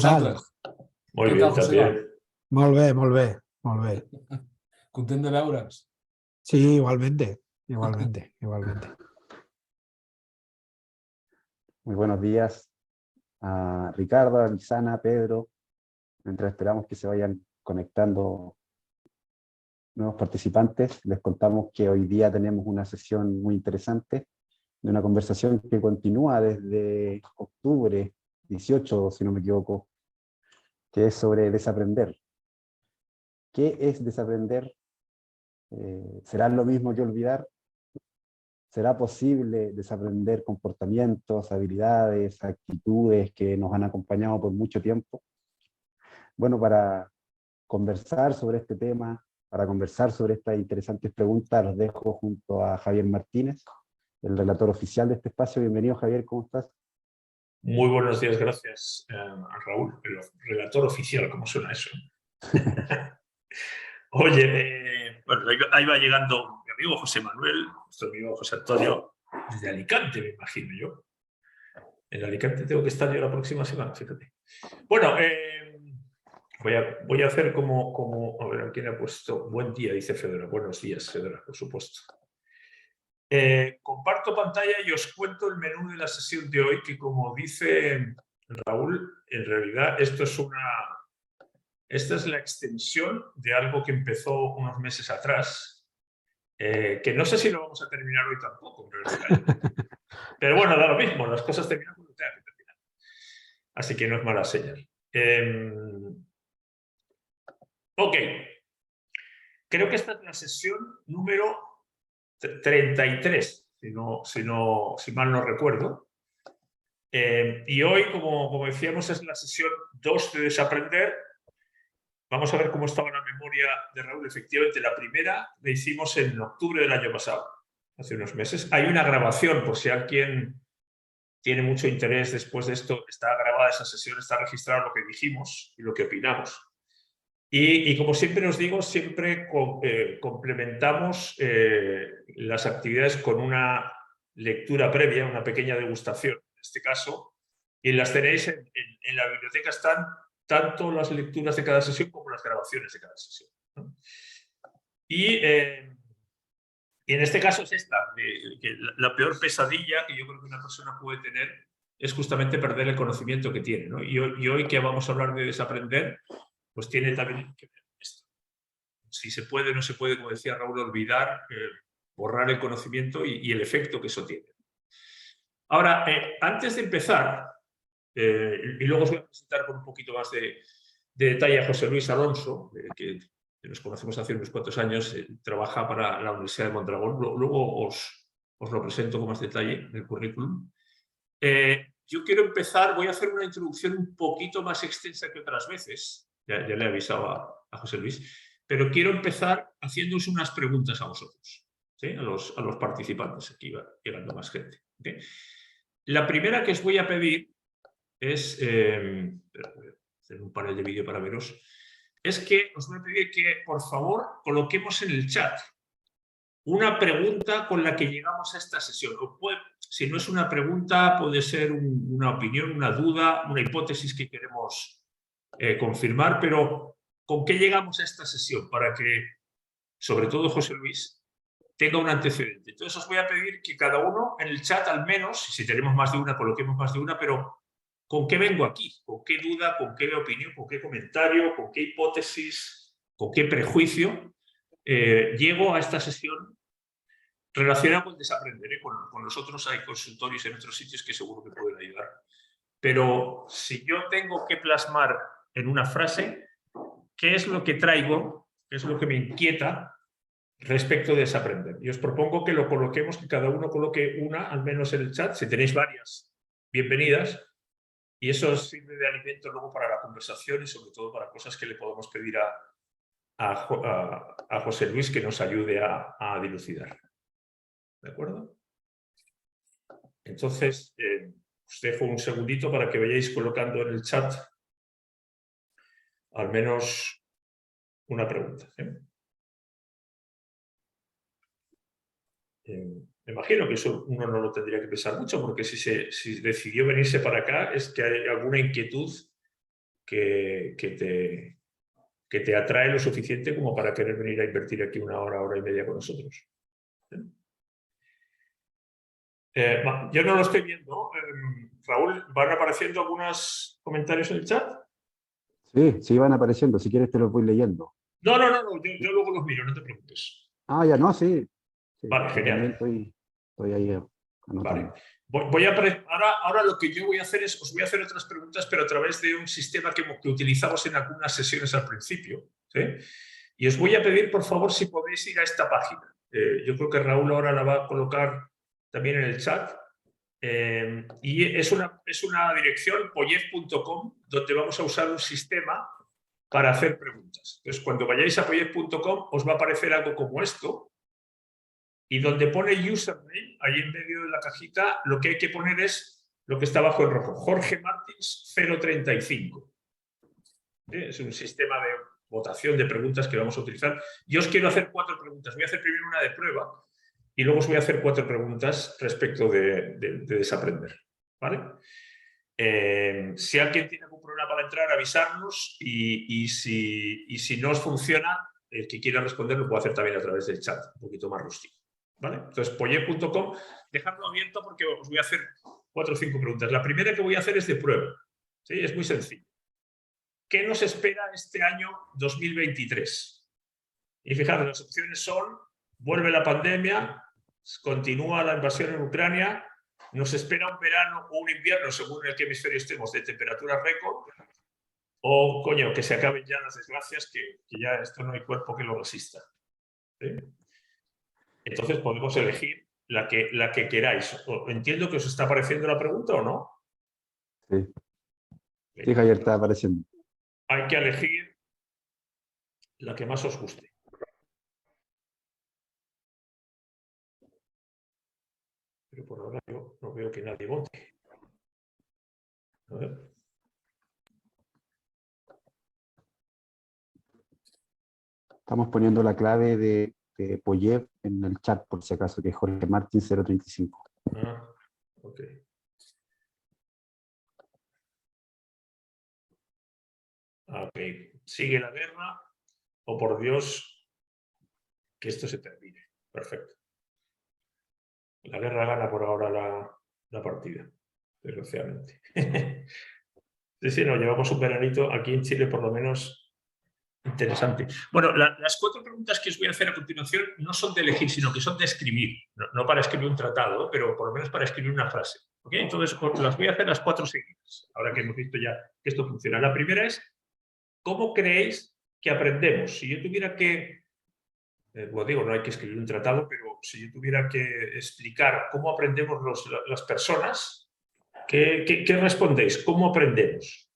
Vosaltres. Molt Què bé, tal, Joseba? també. Molt bé, molt bé, molt bé. Content de veure'ns. Sí, igualmente, igualmente, igualmente. Muy buenos días a Ricardo, a Lisana, a Pedro. Mientras esperamos que se vayan conectando nuevos participantes, les contamos que hoy día tenemos una sesión muy interesante de una conversación que continúa desde octubre 18, si no me equivoco, que es sobre desaprender. ¿Qué es desaprender? ¿Será lo mismo que olvidar? ¿Será posible desaprender comportamientos, habilidades, actitudes que nos han acompañado por mucho tiempo? Bueno, para conversar sobre este tema, para conversar sobre estas interesantes preguntas, los dejo junto a Javier Martínez, el relator oficial de este espacio. Bienvenido, Javier, ¿cómo estás? Muy buenos días, gracias a Raúl, el relator oficial, ¿cómo suena eso? Oye, bueno, ahí va llegando mi amigo José Manuel, nuestro amigo José Antonio, desde Alicante, me imagino yo. En Alicante tengo que estar yo la próxima semana, fíjate. Bueno, voy a hacer como a ver, ¿quién ha puesto? Buen día, dice Fedora. Buenos días, Fedora, por supuesto. Comparto pantalla y os cuento el menú de la sesión de hoy, que como dice Raúl, en realidad esta es la extensión de algo que empezó unos meses atrás, que no sé si lo vamos a terminar hoy tampoco, en realidad. Pero bueno, da lo mismo, las cosas terminan cuando tengan que terminar. Así que no es mala señal. Ok. Creo que esta es la sesión número 33, si mal no recuerdo. Y hoy, como decíamos, es la sesión 2 de Desaprender. Vamos a ver cómo estaba la memoria de Raúl. Efectivamente, la primera la hicimos en octubre del año pasado, hace unos meses. Hay una grabación, por si alguien tiene mucho interés después de esto, está grabada esa sesión, está registrado lo que dijimos y lo que opinamos. Y como siempre os digo, siempre complementamos las actividades con una lectura previa, una pequeña degustación, en este caso, y las tenéis en la biblioteca. Están tanto las lecturas de cada sesión como las grabaciones de cada sesión, ¿no? Y en este caso es esta, que la peor pesadilla que yo creo que una persona puede tener es justamente perder el conocimiento que tiene, ¿no? Y hoy que vamos a hablar de desaprender, pues tiene también que ver con esto. Si se puede o no se puede, como decía Raúl, olvidar, borrar el conocimiento y el efecto que eso tiene. Ahora, antes de empezar, y luego os voy a presentar con un poquito más de detalle a José Luis Alonso, que nos conocemos hace unos cuantos años, trabaja para la Universidad de Mondragón. Luego os lo presento con más detalle en el currículum. Yo quiero empezar, voy a hacer una introducción un poquito más extensa que otras veces. Ya le he avisado a José Luis, pero quiero empezar haciéndoos unas preguntas a vosotros, ¿sí? A los participantes. Aquí va llegando más gente, ¿okay? La primera que os voy a pedir es, voy a hacer un panel de vídeo para veros, es que os voy a pedir que, por favor, coloquemos en el chat una pregunta con la que llegamos a esta sesión. Si no es una pregunta, puede ser una opinión, una duda, una hipótesis que queremos confirmar, pero ¿con qué llegamos a esta sesión? Para que, sobre todo José Luis, tenga un antecedente. Entonces os voy a pedir que cada uno en el chat, al menos, si tenemos más de una, coloquemos más de una, pero ¿con qué vengo aquí? ¿Con qué duda? ¿Con qué opinión? ¿Con qué comentario? ¿Con qué hipótesis? ¿Con qué prejuicio llego a esta sesión relacionada con desaprender? Con nosotros hay consultorios en otros sitios que seguro que pueden ayudar. Pero si yo tengo que plasmar en una frase qué es lo que traigo, qué es lo que me inquieta respecto de desaprender. Y os propongo que lo coloquemos, que cada uno coloque una, al menos en el chat. Si tenéis varias, bienvenidas. Y eso os sirve de alimento luego para la conversación y sobre todo para cosas que le podemos pedir a José Luis que nos ayude a dilucidar. ¿De acuerdo? Entonces, os dejo un segundito para que vayáis colocando en el chat al menos una pregunta. Me imagino que eso uno no lo tendría que pensar mucho, porque si decidió venirse para acá es que hay alguna inquietud que te atrae lo suficiente como para querer venir a invertir aquí una hora y media con nosotros. Yo no lo estoy viendo. Raúl, ¿van apareciendo algunos comentarios en el chat? Sí, sí van apareciendo. Si quieres te los voy leyendo. No, yo luego los miro, no te preocupes. Ah, ya no, sí. Sí, Vale, yo genial. también estoy ahí anotando. Vale. Ahora lo que yo voy a hacer es, os voy a hacer otras preguntas, pero a través de un sistema que utilizamos en algunas sesiones al principio. ¿Sí? Y os voy a pedir, por favor, si podéis ir a esta página. Yo creo que Raúl ahora la va a colocar también en el chat. Y es una dirección, poiev.com, donde vamos a usar un sistema para hacer preguntas. Entonces, cuando vayáis a poiev.com, os va a aparecer algo como esto. Y donde pone username, ahí en medio de la cajita, lo que hay que poner es lo que está abajo en rojo, Jorge Martins 035. Es un sistema de votación de preguntas que vamos a utilizar. Yo os quiero hacer 4 preguntas. Voy a hacer primero una de prueba y luego os voy a hacer 4 preguntas respecto de desaprender. ¿Vale? Si alguien tiene algún problema para entrar, avisarnos y si no os funciona, el que quiera responder lo puede hacer también a través del chat, un poquito más rústico. ¿Vale? Entonces, poiev.com, dejadlo abierto porque os voy a hacer 4 o 5 preguntas. La primera que voy a hacer es de prueba. ¿Sí? Es muy sencillo. ¿Qué nos espera este año 2023? Y fijaros, las opciones son: vuelve la pandemia, continúa la invasión en Ucrania, nos espera un verano o un invierno, según en qué hemisferio estemos, de temperaturas récord, o, coño, que se acaben ya las desgracias, que ya esto no hay cuerpo que lo resista. ¿Sí? Entonces podemos elegir la que queráis. Entiendo que os está apareciendo la pregunta, ¿o no? Sí. Sí, Javier, está apareciendo. Hay que elegir la que más os guste. Pero por ahora yo no veo que nadie vote. A ver. Estamos poniendo la clave de Poiev en el chat, por si acaso, que es Jorge Martín 035. Ok. Ok. Sigue la guerra, o por Dios, que esto se termine. Perfecto. La guerra gana por ahora la partida, desgraciadamente. Sí, no, llevamos un veranito aquí en Chile, por lo menos, interesante. Bueno, las 4 preguntas que os voy a hacer a continuación no son de elegir, sino que son de escribir. No para escribir un tratado, pero por lo menos para escribir una frase. ¿Okay? Entonces, las voy a hacer las 4 seguidas, ahora que hemos visto ya que esto funciona. La primera es: ¿cómo creéis que aprendemos? Si yo tuviera que, bueno, digo, no hay que escribir un tratado, pero si yo tuviera que explicar cómo aprendemos las personas, ¿qué respondéis? ¿Cómo aprendemos?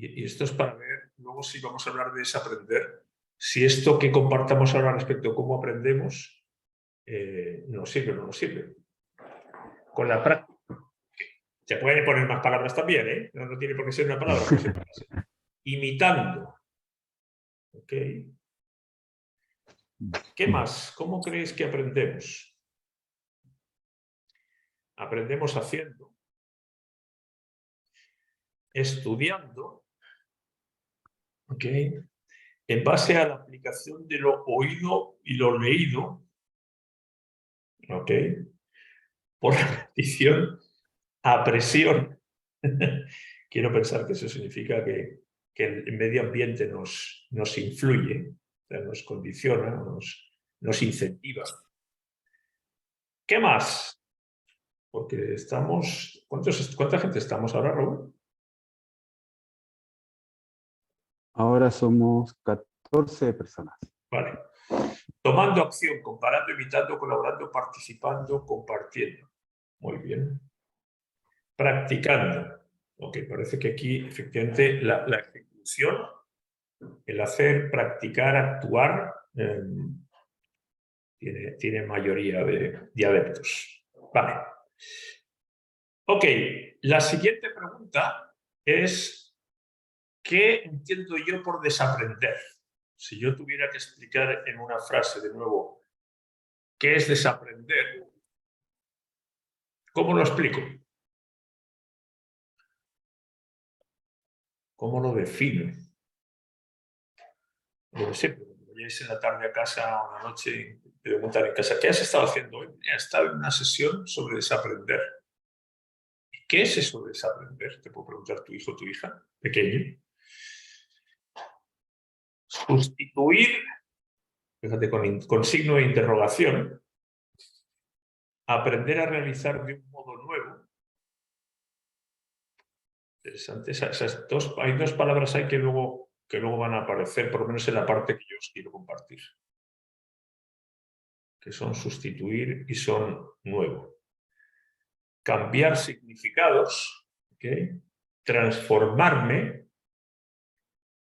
Y esto es para ver, luego si vamos a hablar de desaprender, si esto que compartamos ahora respecto a cómo aprendemos nos sirve o no nos sirve. Con la práctica. Se pueden poner más palabras también, ¿eh? No tiene por qué ser una palabra. Puede ser una frase. Imitando. ¿Ok? ¿Qué más? ¿Cómo creéis que aprendemos? Aprendemos haciendo, estudiando, ¿ok? En base a la aplicación de lo oído y lo leído, ¿ok? Por repetición a presión. Quiero pensar que eso significa que el medio ambiente nos influye, o sea, nos condiciona, nos incentiva. ¿Qué más? Porque estamos... ¿Cuánta gente estamos ahora, Raúl? Ahora somos 14 personas. Vale. Tomando acción, comparando, imitando, colaborando, participando, compartiendo. Muy bien. Practicando. Ok, parece que aquí efectivamente la ejecución, el hacer, practicar, actuar, tiene mayoría de adeptos. Vale. Ok, la siguiente pregunta es: ¿qué entiendo yo por desaprender? Si yo tuviera que explicar en una frase de nuevo qué es desaprender, ¿cómo lo explico? ¿Cómo lo defino? Lo sé, pero cuando vayáis en la tarde a casa o en la noche y te preguntan en casa, ¿qué has estado haciendo hoy? He estado en una sesión sobre desaprender. ¿Y qué es eso de desaprender? Te puedo preguntar tu hijo o tu hija pequeño. Sustituir, fíjate, con signo de interrogación, aprender a realizar de un modo nuevo. Interesante. Hay dos palabras ahí que luego van a aparecer, por lo menos en la parte que yo os quiero compartir, que son sustituir y son nuevo. Cambiar significados, ¿okay? Transformarme,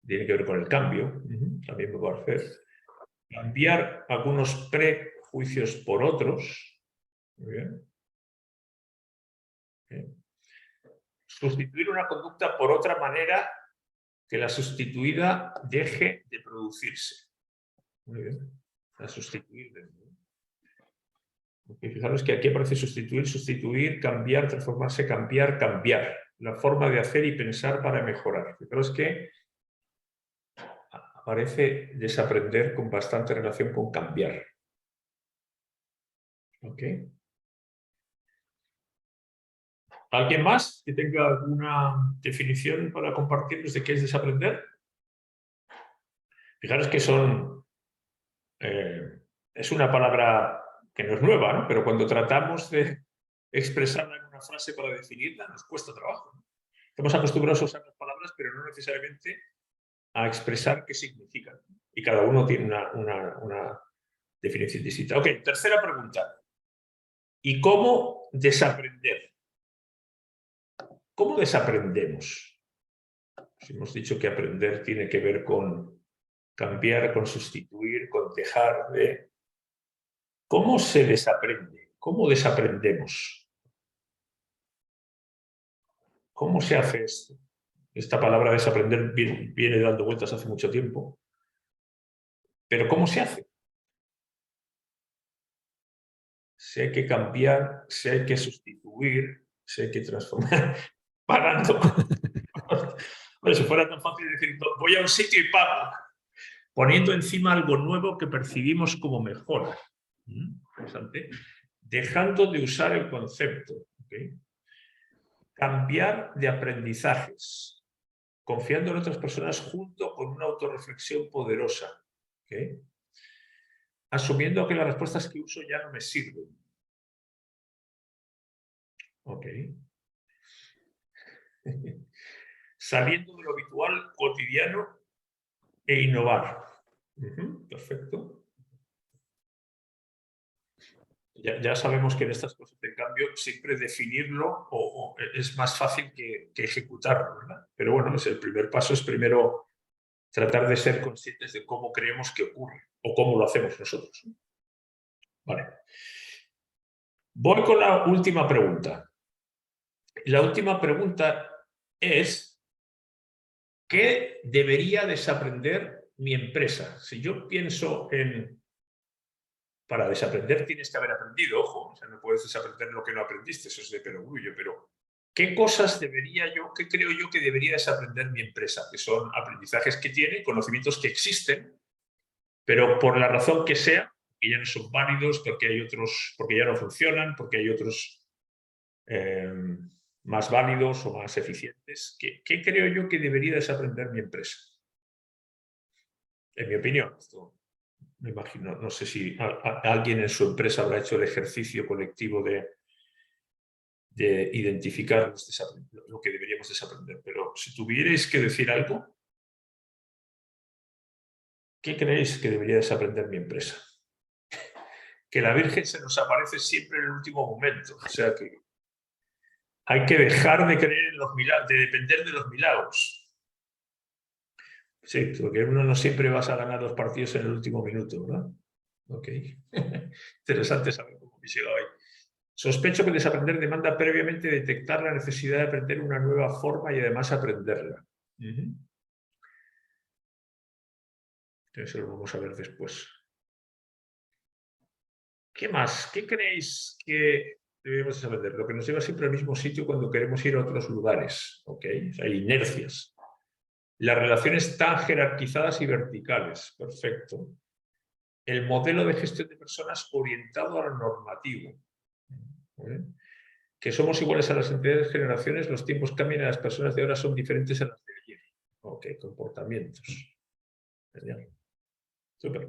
tiene que ver con el cambio, también me puedo hacer. Cambiar algunos prejuicios por otros. Muy bien. Bien. Sustituir una conducta por otra manera que la sustituida deje de producirse. Muy bien. A sustituir. Okay, fijaros que aquí aparece sustituir, sustituir, cambiar, transformarse, cambiar, cambiar. La forma de hacer y pensar para mejorar. Fijaros que aparece desaprender con bastante relación con cambiar. ¿Ok? ¿Alguien más que tenga alguna definición para compartirnos de qué es desaprender? Fijaros que es una palabra que no es nueva, ¿no? Pero cuando tratamos de expresarla en una frase para definirla, nos cuesta trabajo, ¿no? Estamos acostumbrados a usar las palabras, pero no necesariamente a expresar qué significan. Y cada uno tiene una definición distinta. Ok, tercera pregunta. ¿Y cómo desaprender? ¿Cómo desaprendemos? Si hemos dicho que aprender tiene que ver con cambiar, con sustituir, con dejar de... ¿Cómo se desaprende? ¿Cómo desaprendemos? ¿Cómo se hace esto? Esta palabra desaprender viene dando vueltas hace mucho tiempo. Pero ¿cómo se hace? Si hay que cambiar, si hay que sustituir, si hay que transformar, pagando. Bueno, si fuera tan fácil decir, voy a un sitio y pago, poniendo encima algo nuevo que percibimos como mejora. Interesante. Dejando de usar el concepto. ¿Okay? Cambiar de aprendizajes. Confiando en otras personas junto con una autorreflexión poderosa. ¿Okay? Asumiendo que las respuestas que uso ya no me sirven. Ok. Saliendo de lo habitual, cotidiano e innovar. Perfecto. Ya sabemos que en estas cosas de cambio siempre definirlo es más fácil que ejecutarlo, ¿verdad? Pero bueno, el primer paso es primero tratar de ser conscientes de cómo creemos que ocurre o cómo lo hacemos nosotros. Vale. Voy con la última pregunta. La última pregunta es: ¿qué debería desaprender mi empresa? Si yo pienso en... Para desaprender tienes que haber aprendido, ojo, o sea, no puedes desaprender lo que no aprendiste, eso es de perogrullo, pero ¿qué cosas qué creo yo que debería desaprender mi empresa? Que son aprendizajes que tiene, conocimientos que existen, pero por la razón que sea, que ya no son válidos, porque hay otros, porque ya no funcionan, porque hay otros más válidos o más eficientes. ¿Qué creo yo que debería desaprender mi empresa? En mi opinión, esto me imagino, no sé si alguien en su empresa habrá hecho el ejercicio colectivo de identificar lo que deberíamos desaprender, pero si tuvierais que decir algo, ¿qué creéis que debería desaprender mi empresa? Que la Virgen se nos aparece siempre en el último momento, o sea que hay que dejar de creer en los milagros, de depender de los milagros. Sí, porque uno no siempre vas a ganar los partidos en el último minuto, ¿verdad? Ok. Interesante saber cómo me llega hoy. Sospecho que desaprender demanda previamente detectar la necesidad de aprender una nueva forma y además aprenderla. Eso lo vamos a ver después. ¿Qué más? ¿Qué creéis que debemos desaprender? Lo que nos lleva siempre al mismo sitio cuando queremos ir a otros lugares. ¿Ok? Hay inercias. Las relaciones tan jerarquizadas y verticales. Perfecto. El modelo de gestión de personas orientado a lo normativo. Que somos iguales a las anteriores generaciones, los tiempos cambian y las personas de ahora son diferentes a las de ayer. Ok, comportamientos. Genial. Súper.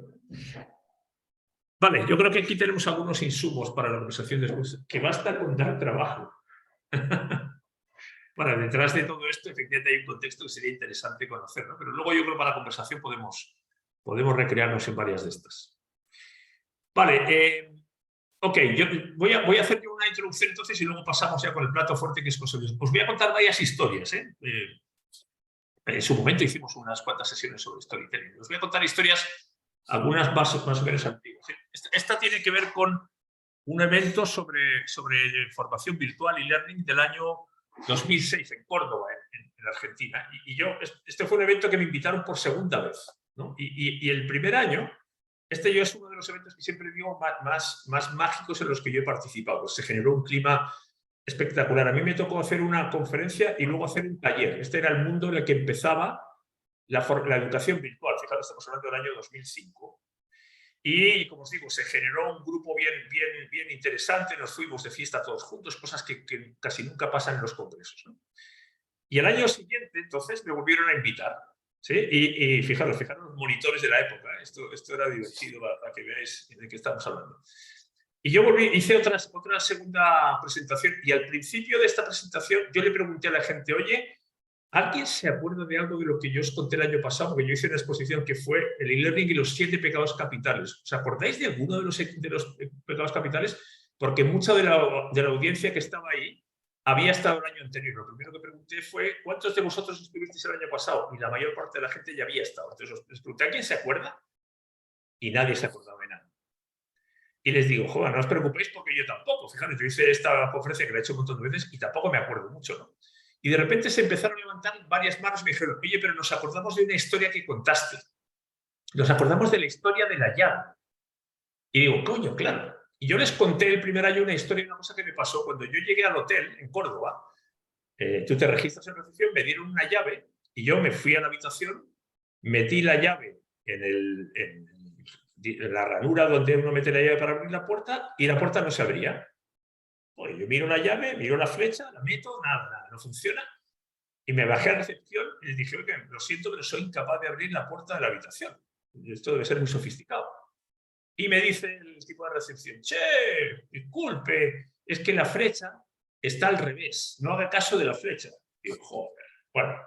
Vale, yo creo que aquí tenemos algunos insumos para la conversación después, que basta con dar trabajo. Bueno, detrás de todo esto, efectivamente, hay un contexto que sería interesante conocer, ¿no? Pero luego yo creo que para la conversación podemos recrearnos en varias de estas. Vale, ok, yo voy a hacer una introducción entonces y luego pasamos ya con el plato fuerte, que es José Luis. Os voy a contar varias historias, ¿eh? En su momento hicimos unas cuantas sesiones sobre storytelling. Os voy a contar historias, algunas más o menos antiguas. Esta tiene que ver con un evento sobre formación virtual y learning del año 2006 en Córdoba, en Argentina. Y este fue un evento que me invitaron por segunda vez, ¿no? Y el primer año, yo es uno de los eventos que siempre digo más mágicos en los que yo he participado. Pues se generó un clima espectacular. A mí me tocó hacer una conferencia y luego hacer un taller. Este era el mundo en el que empezaba la educación virtual. Fijaros, estamos hablando del año 2005. Y, como os digo, se generó un grupo bien interesante. Nos fuimos de fiesta todos juntos, cosas que casi nunca pasan en los congresos, ¿no? Y el año siguiente, entonces, me volvieron a invitar, ¿sí? Y fijaros los monitores de la época. Esto era divertido para que veáis de qué estamos hablando. Y yo hice otra segunda presentación, y al principio de esta presentación yo le pregunté a la gente, oye, ¿alguien se acuerda de algo de lo que yo os conté el año pasado? Porque yo hice una exposición que fue el e-learning y los 7 pecados capitales. ¿Os acordáis de alguno de los pecados capitales? Porque mucha de la audiencia que estaba ahí había estado el año anterior. Lo primero que pregunté fue, ¿cuántos de vosotros estuvisteis el año pasado? Y la mayor parte de la gente ya había estado. Entonces les pregunté, ¿alguien se acuerda? Y nadie se acordaba de nada. Y les digo, joder, no os preocupéis porque yo tampoco. Fíjate, yo hice esta conferencia que la he hecho un montón de veces y tampoco me acuerdo mucho, ¿no? Y de repente se empezaron a levantar varias manos y me dijeron, oye, pero nos acordamos de una historia que contaste. Nos acordamos de la historia de la llave. Y digo, coño, claro. Y yo les conté el primer año una historia, una cosa que me pasó cuando yo llegué al hotel en Córdoba. Tú te registras en recepción, me dieron una llave y yo me fui a la habitación, metí la llave en la ranura donde uno mete la llave para abrir la puerta y la puerta no se abría. Pues yo miro la llave, miro la flecha, la meto, nada, no funciona. Y me bajé a recepción y les dije, oye, lo siento, pero soy incapaz de abrir la puerta de la habitación. Esto debe ser muy sofisticado. Y me dice el tipo de recepción, che, disculpe, es que la flecha está al revés, no haga caso de la flecha. Y digo, joder, bueno,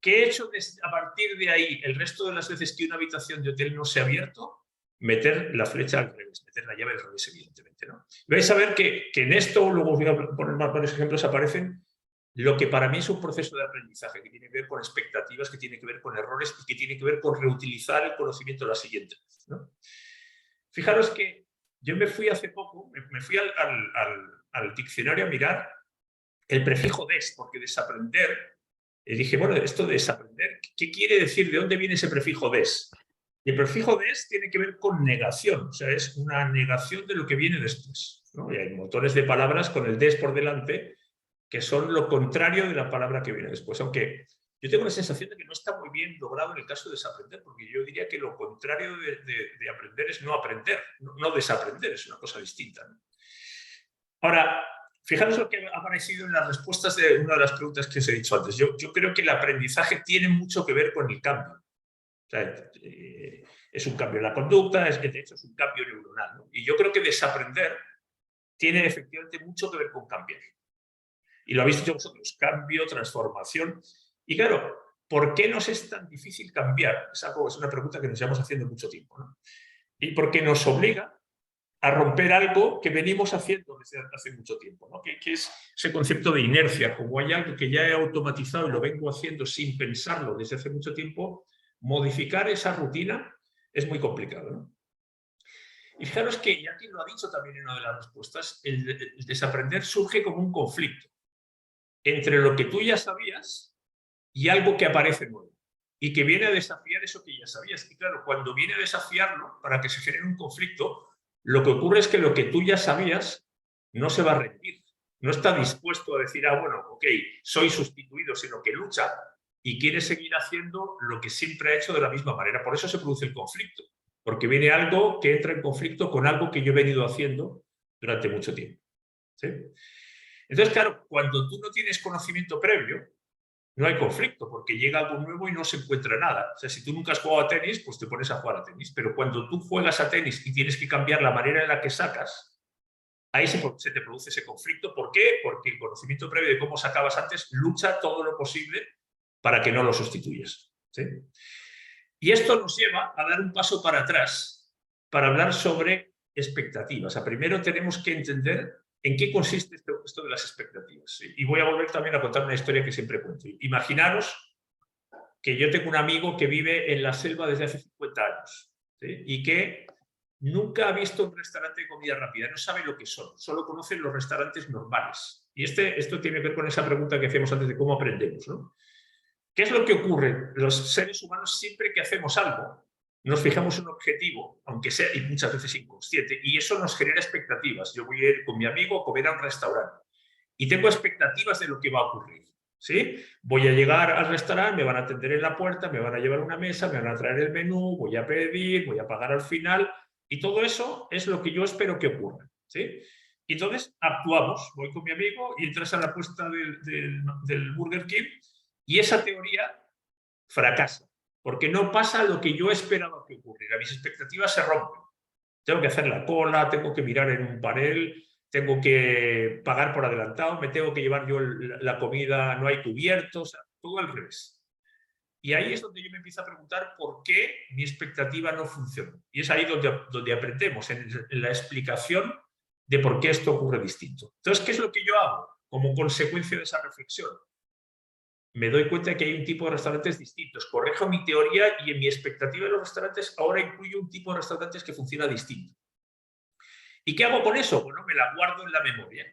¿qué he hecho a partir de ahí el resto de las veces que una habitación de hotel no se ha abierto? Meter la flecha al revés, meter la llave al revés, evidentemente, ¿no? Vais a ver que en esto, luego os voy a poner varios ejemplos, aparecen lo que para mí es un proceso de aprendizaje, que tiene que ver con expectativas, que tiene que ver con errores y que tiene que ver con reutilizar el conocimiento la siguiente vez, ¿no? Fijaros que yo me fui hace poco, me fui al diccionario a mirar el prefijo des, porque desaprender, y dije, bueno, esto de desaprender, ¿qué quiere decir? ¿De dónde viene ese prefijo des? Y el prefijo des tiene que ver con negación, o sea, es una negación de lo que viene después, ¿no? Y hay montones de palabras con el des por delante que son lo contrario de la palabra que viene después, aunque yo tengo la sensación de que no está muy bien logrado en el caso de desaprender, porque yo diría que lo contrario de aprender es no aprender, no desaprender, es una cosa distinta, ¿no? Ahora, fijaros lo que ha aparecido en las respuestas de una de las preguntas que os he dicho antes. Yo creo que el aprendizaje tiene mucho que ver con el cambio. O sea, es un cambio en la conducta, de hecho es un cambio neuronal, ¿no? Y yo creo que desaprender tiene efectivamente mucho que ver con cambiar. Y lo habéis dicho vosotros, cambio, transformación. Y claro, ¿por qué nos es tan difícil cambiar? Es una pregunta que nos llevamos haciendo mucho tiempo, ¿no? Y porque nos obliga a romper algo que venimos haciendo desde hace mucho tiempo, ¿no? Que es ese concepto de inercia. Como hay algo que ya he automatizado y lo vengo haciendo sin pensarlo desde hace mucho tiempo, modificar esa rutina es muy complicado, ¿no? Y fijaros que, y aquí lo ha dicho también en una de las respuestas, el desaprender surge como un conflicto entre lo que tú ya sabías y algo que aparece nuevo y que viene a desafiar eso que ya sabías. Y claro, cuando viene a desafiarlo, para que se genere un conflicto, lo que ocurre es que lo que tú ya sabías no se va a rendir, no está dispuesto a decir, bueno, ok, soy sustituido, sino que lucha y quiere seguir haciendo lo que siempre ha hecho de la misma manera. Por eso se produce el conflicto, porque viene algo que entra en conflicto con algo que yo he venido haciendo durante mucho tiempo. ¿Sí? Entonces, claro, cuando tú no tienes conocimiento previo, no hay conflicto, porque llega algo nuevo y no se encuentra nada. O sea, si tú nunca has jugado a tenis, pues te pones a jugar a tenis. Pero cuando tú juegas a tenis y tienes que cambiar la manera en la que sacas, ahí se te produce ese conflicto. ¿Por qué? Porque el conocimiento previo de cómo sacabas antes lucha todo lo posible para que no lo sustituyas. ¿Sí? Y esto nos lleva a dar un paso para atrás para hablar sobre expectativas. O sea, primero tenemos que entender en qué consiste esto de las expectativas. ¿Sí? Y voy a volver también a contar una historia que siempre cuento. Imaginaros que yo tengo un amigo que vive en la selva desde hace 50 años, ¿sí? Y que nunca ha visto un restaurante de comida rápida, no sabe lo que son, solo conoce los restaurantes normales. Y esto tiene que ver con esa pregunta que hacíamos antes de cómo aprendemos, ¿no? ¿Qué es lo que ocurre? Los seres humanos, siempre que hacemos algo, nos fijamos un objetivo, aunque sea, y muchas veces inconsciente, y eso nos genera expectativas. Yo voy a ir con mi amigo a comer a un restaurante y tengo expectativas de lo que va a ocurrir. ¿Sí? Voy a llegar al restaurante, me van a atender en la puerta, me van a llevar una mesa, me van a traer el menú, voy a pedir, voy a pagar al final, y todo eso es lo que yo espero que ocurra. ¿Sí? Y entonces actuamos, voy con mi amigo y entras a la puesta del Burger King y esa teoría fracasa, porque no pasa lo que yo esperaba que ocurriera. Mis expectativas se rompen. Tengo que hacer la cola, tengo que mirar en un panel, tengo que pagar por adelantado, me tengo que llevar yo la comida, no hay cubiertos, o sea, todo al revés. Y ahí es donde yo me empiezo a preguntar por qué mi expectativa no funciona. Y es ahí donde aprendemos, en la explicación de por qué esto ocurre distinto. Entonces, ¿qué es lo que yo hago como consecuencia de esa reflexión? Me doy cuenta de que hay un tipo de restaurantes distintos. Corrijo mi teoría y en mi expectativa de los restaurantes ahora incluyo un tipo de restaurantes que funciona distinto. ¿Y qué hago con eso? Bueno, me la guardo en la memoria.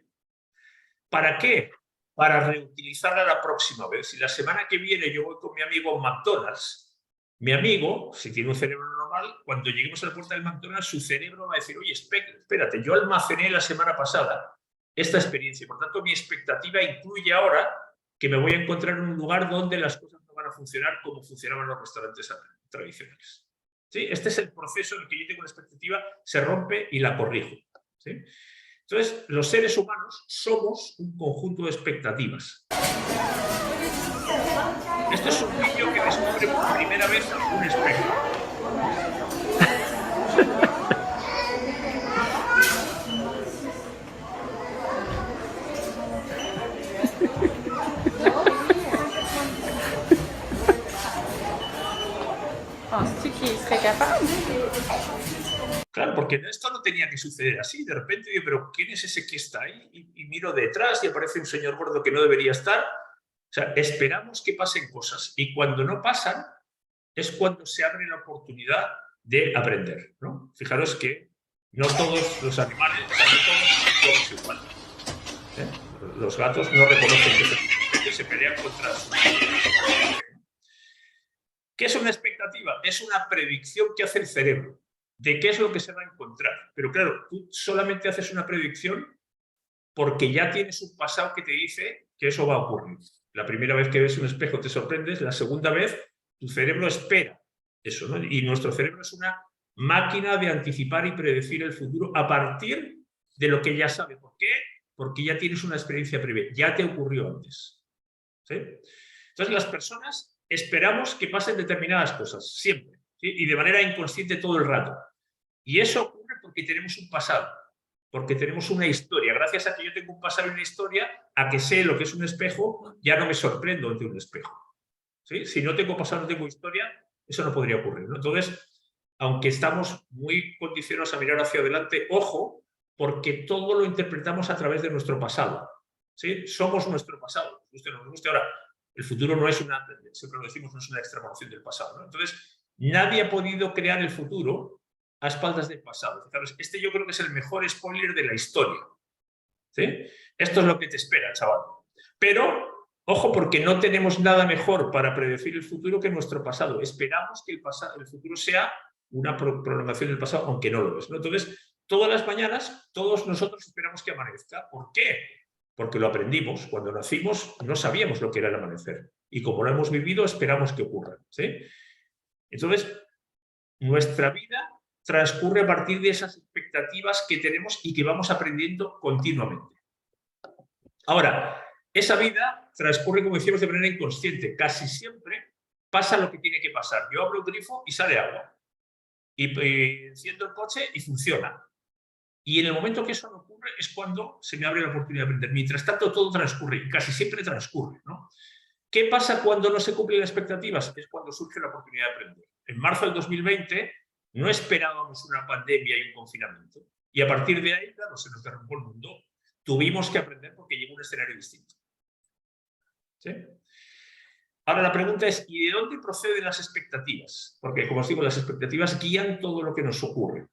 ¿Para qué? Para reutilizarla la próxima vez. Si la semana que viene yo voy con mi amigo a McDonald's, mi amigo, si tiene un cerebro normal, cuando lleguemos a la puerta del McDonald's, su cerebro va a decir, oye, espérate, yo almacené la semana pasada esta experiencia. Por tanto, mi expectativa incluye ahora que me voy a encontrar en un lugar donde las cosas no van a funcionar como funcionaban los restaurantes tradicionales. ¿Sí? Este es el proceso en el que yo tengo una expectativa, se rompe y la corrijo. ¿Sí? Entonces, los seres humanos somos un conjunto de expectativas. Esto es un niño que descubre por primera vez un espejo. ¿Penses-tu qu'il serait capable? Claro, porque esto no tenía que suceder así. De repente digo, pero ¿quién es ese que está ahí? Y miro detrás y aparece un señor gordo que no debería estar. O sea, esperamos que pasen cosas. Y cuando no pasan, es cuando se abre la oportunidad de aprender, ¿no? Fijaros que no todos los animales, no todos igual. Los gatos no reconocen que se pelean contra su... ¿Qué es una expectativa? Es una predicción que hace el cerebro de qué es lo que se va a encontrar. Pero claro, tú solamente haces una predicción porque ya tienes un pasado que te dice que eso va a ocurrir. La primera vez que ves un espejo te sorprendes, la segunda vez tu cerebro espera eso, ¿no? Y nuestro cerebro es una máquina de anticipar y predecir el futuro a partir de lo que ya sabe. ¿Por qué? Porque ya tienes una experiencia previa, ya te ocurrió antes. ¿Sí? Entonces las personas esperamos que pasen determinadas cosas, siempre, ¿sí? Y de manera inconsciente todo el rato. Y eso ocurre porque tenemos un pasado, porque tenemos una historia. Gracias a que yo tengo un pasado y una historia, a que sé lo que es un espejo, ya no me sorprendo ante un espejo. ¿Sí? Si no tengo pasado, no tengo historia, eso no podría ocurrir, ¿no? Entonces, aunque estamos muy condicionados a mirar hacia adelante, ojo, porque todo lo interpretamos a través de nuestro pasado. ¿Sí? Somos nuestro pasado. Usted nos guste ahora. El futuro no es una, siempre lo decimos, no es una extrapolación del pasado, ¿no? Entonces, nadie ha podido crear el futuro a espaldas del pasado. Fijaros, este yo creo que es el mejor spoiler de la historia. ¿Sí? Esto es lo que te espera, chaval. Pero, ojo, porque no tenemos nada mejor para predecir el futuro que nuestro pasado. Esperamos que el futuro sea una prolongación del pasado, aunque no lo es, ¿no? Entonces, todas las mañanas, todos nosotros esperamos que amanezca. ¿Por qué? Porque lo aprendimos. Cuando nacimos no sabíamos lo que era el amanecer. y como lo hemos vivido, esperamos que ocurra, ¿sí? Entonces, nuestra vida transcurre a partir de esas expectativas que tenemos y que vamos aprendiendo continuamente. Ahora, esa vida transcurre, como decíamos, de manera inconsciente. Casi siempre pasa lo que tiene que pasar. Yo abro el grifo y sale agua. Y enciendo el coche y funciona. Y en el momento que eso no ocurre es cuando se me abre la oportunidad de aprender. Mientras tanto, todo transcurre y casi siempre transcurre, ¿no? ¿Qué pasa cuando no se cumplen las expectativas? Es cuando surge la oportunidad de aprender. En marzo del 2020 no esperábamos una pandemia y un confinamiento. Y a partir de ahí, claro, se nos derrumbó el mundo. Tuvimos que aprender porque llegó un escenario distinto. ¿Sí? Ahora la pregunta es, ¿y de dónde proceden las expectativas? Porque, como os digo, las expectativas guían todo lo que nos ocurre.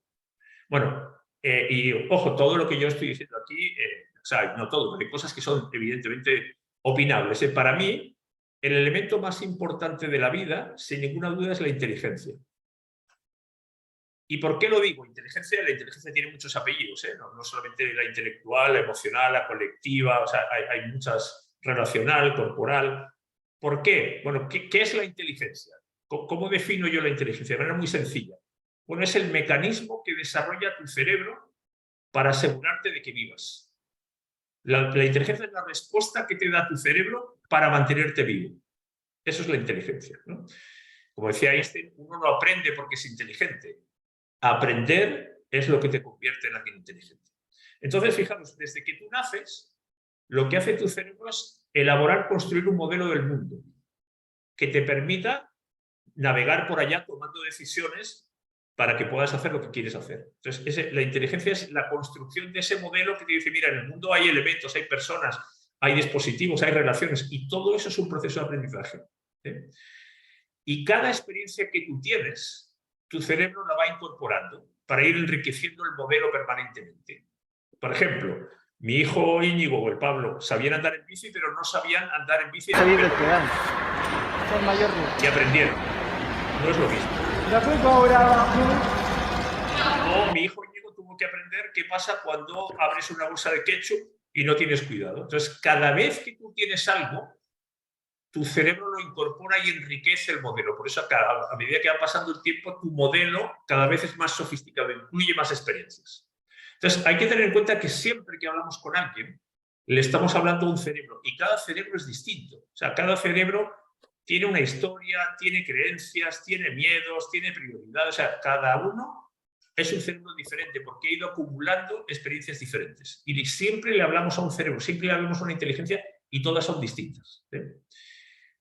Bueno, y ojo, todo lo que yo estoy diciendo aquí, o sea, no todo, hay cosas que son evidentemente opinables. Para mí, el elemento más importante de la vida, sin ninguna duda, es la inteligencia. ¿Y por qué lo digo? Inteligencia, la inteligencia tiene muchos apellidos, ¿eh? No solamente la intelectual, la emocional, la colectiva, o sea, hay muchas, relacional, corporal. ¿Por qué? Bueno, ¿qué es la inteligencia? ¿Cómo defino yo la inteligencia? De manera muy sencilla. Bueno, es el mecanismo que desarrolla tu cerebro para asegurarte de que vivas. La inteligencia es la respuesta que te da tu cerebro para mantenerte vivo. Eso es la inteligencia, ¿no? Como decía Einstein, uno no aprende porque es inteligente. Aprender es lo que te convierte en alguien inteligente. Entonces, fijaros, desde que tú naces, lo que hace tu cerebro es elaborar, construir un modelo del mundo que te permita navegar por allá tomando decisiones para que puedas hacer lo que quieres hacer. Entonces, la inteligencia es la construcción de ese modelo que te dice, mira, en el mundo hay elementos, hay personas, hay dispositivos, hay relaciones, y todo eso es un proceso de aprendizaje, ¿sí? Y cada experiencia que tú tienes, tu cerebro la va incorporando para ir enriqueciendo el modelo permanentemente. Por ejemplo, mi hijo Íñigo o el Pablo sabían andar en bici, pero no sabían andar en bici. Y aprendieron. No es lo mismo. O mi hijo Íñigo tuvo que aprender qué pasa cuando abres una bolsa de ketchup y no tienes cuidado. Entonces, cada vez que tú tienes algo, tu cerebro lo incorpora y enriquece el modelo. Por eso, a medida que va pasando el tiempo, tu modelo cada vez es más sofisticado, incluye más experiencias. Entonces, hay que tener en cuenta que siempre que hablamos con alguien, le estamos hablando a un cerebro, y cada cerebro es distinto. O sea, cada cerebro tiene una historia, tiene creencias, tiene miedos, tiene prioridades. O sea, cada uno es un cerebro diferente porque ha ido acumulando experiencias diferentes. Y siempre le hablamos a un cerebro, siempre le hablamos a una inteligencia, y todas son distintas, ¿sí?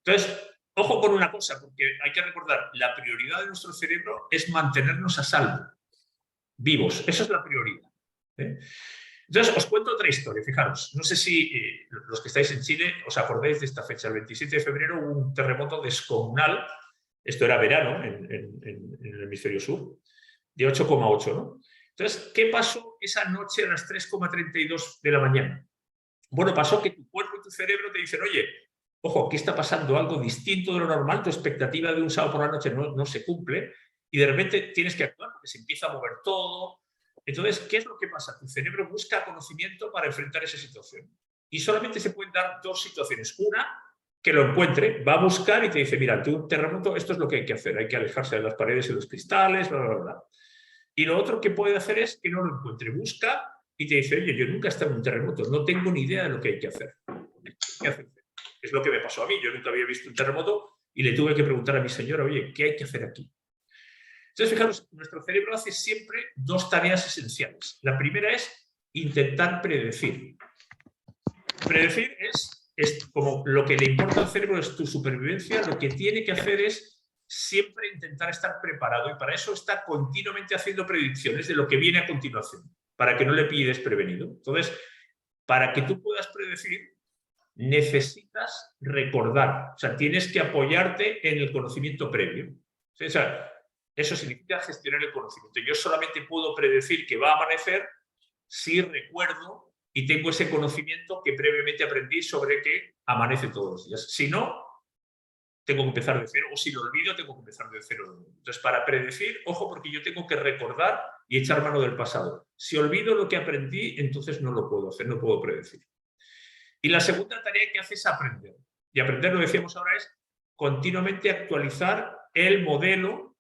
Entonces, ojo con una cosa, porque hay que recordar, la prioridad de nuestro cerebro es mantenernos a salvo, vivos. Esa es la prioridad, ¿eh? Entonces, os cuento otra historia. Fijaros, no sé si los que estáis en Chile os acordáis de esta fecha. El 27 de febrero hubo un terremoto descomunal, esto era verano en el hemisferio sur, de 8,8, ¿no? Entonces, ¿qué pasó esa noche a las 3,32 de la mañana? Bueno, pasó que tu cuerpo y tu cerebro te dicen, oye, ojo, aquí está pasando algo distinto de lo normal, tu expectativa de un sábado por la noche no se cumple, y de repente tienes que actuar porque se empieza a mover todo. Entonces, ¿qué es lo que pasa? Tu cerebro busca conocimiento para enfrentar esa situación. Y solamente se pueden dar dos situaciones. Una, que lo encuentre, va a buscar y te dice, mira, ante un terremoto esto es lo que hay que hacer, hay que alejarse de las paredes y los cristales, bla, bla, bla. Y lo otro que puede hacer es que no lo encuentre, busca y te dice, oye, yo nunca he estado en un terremoto, no tengo ni idea de lo que hay que hacer. ¿Qué hacer? Es lo que me pasó a mí, yo nunca había visto un terremoto y le tuve que preguntar a mi señora, oye, ¿qué hay que hacer aquí? Entonces, fijaros, nuestro cerebro hace siempre dos tareas esenciales. La primera es intentar predecir. Predecir es como lo que le importa al cerebro es tu supervivencia, lo que tiene que hacer es siempre intentar estar preparado y para eso está continuamente haciendo predicciones de lo que viene a continuación, para que no le pilles desprevenido. Entonces, para que tú puedas predecir, necesitas recordar, o sea, tienes que apoyarte en el conocimiento previo. O sea, eso significa gestionar el conocimiento. Yo solamente puedo predecir que va a amanecer si recuerdo y tengo ese conocimiento que previamente aprendí sobre que amanece todos los días. Si no, tengo que empezar de cero, o si lo olvido, tengo que empezar de cero. Entonces, para predecir, ojo, porque yo tengo que recordar y echar mano del pasado. Si olvido lo que aprendí, entonces no lo puedo hacer, no puedo predecir. Y la segunda tarea que hace es aprender. Y aprender, lo decíamos ahora, es continuamente actualizar el modelo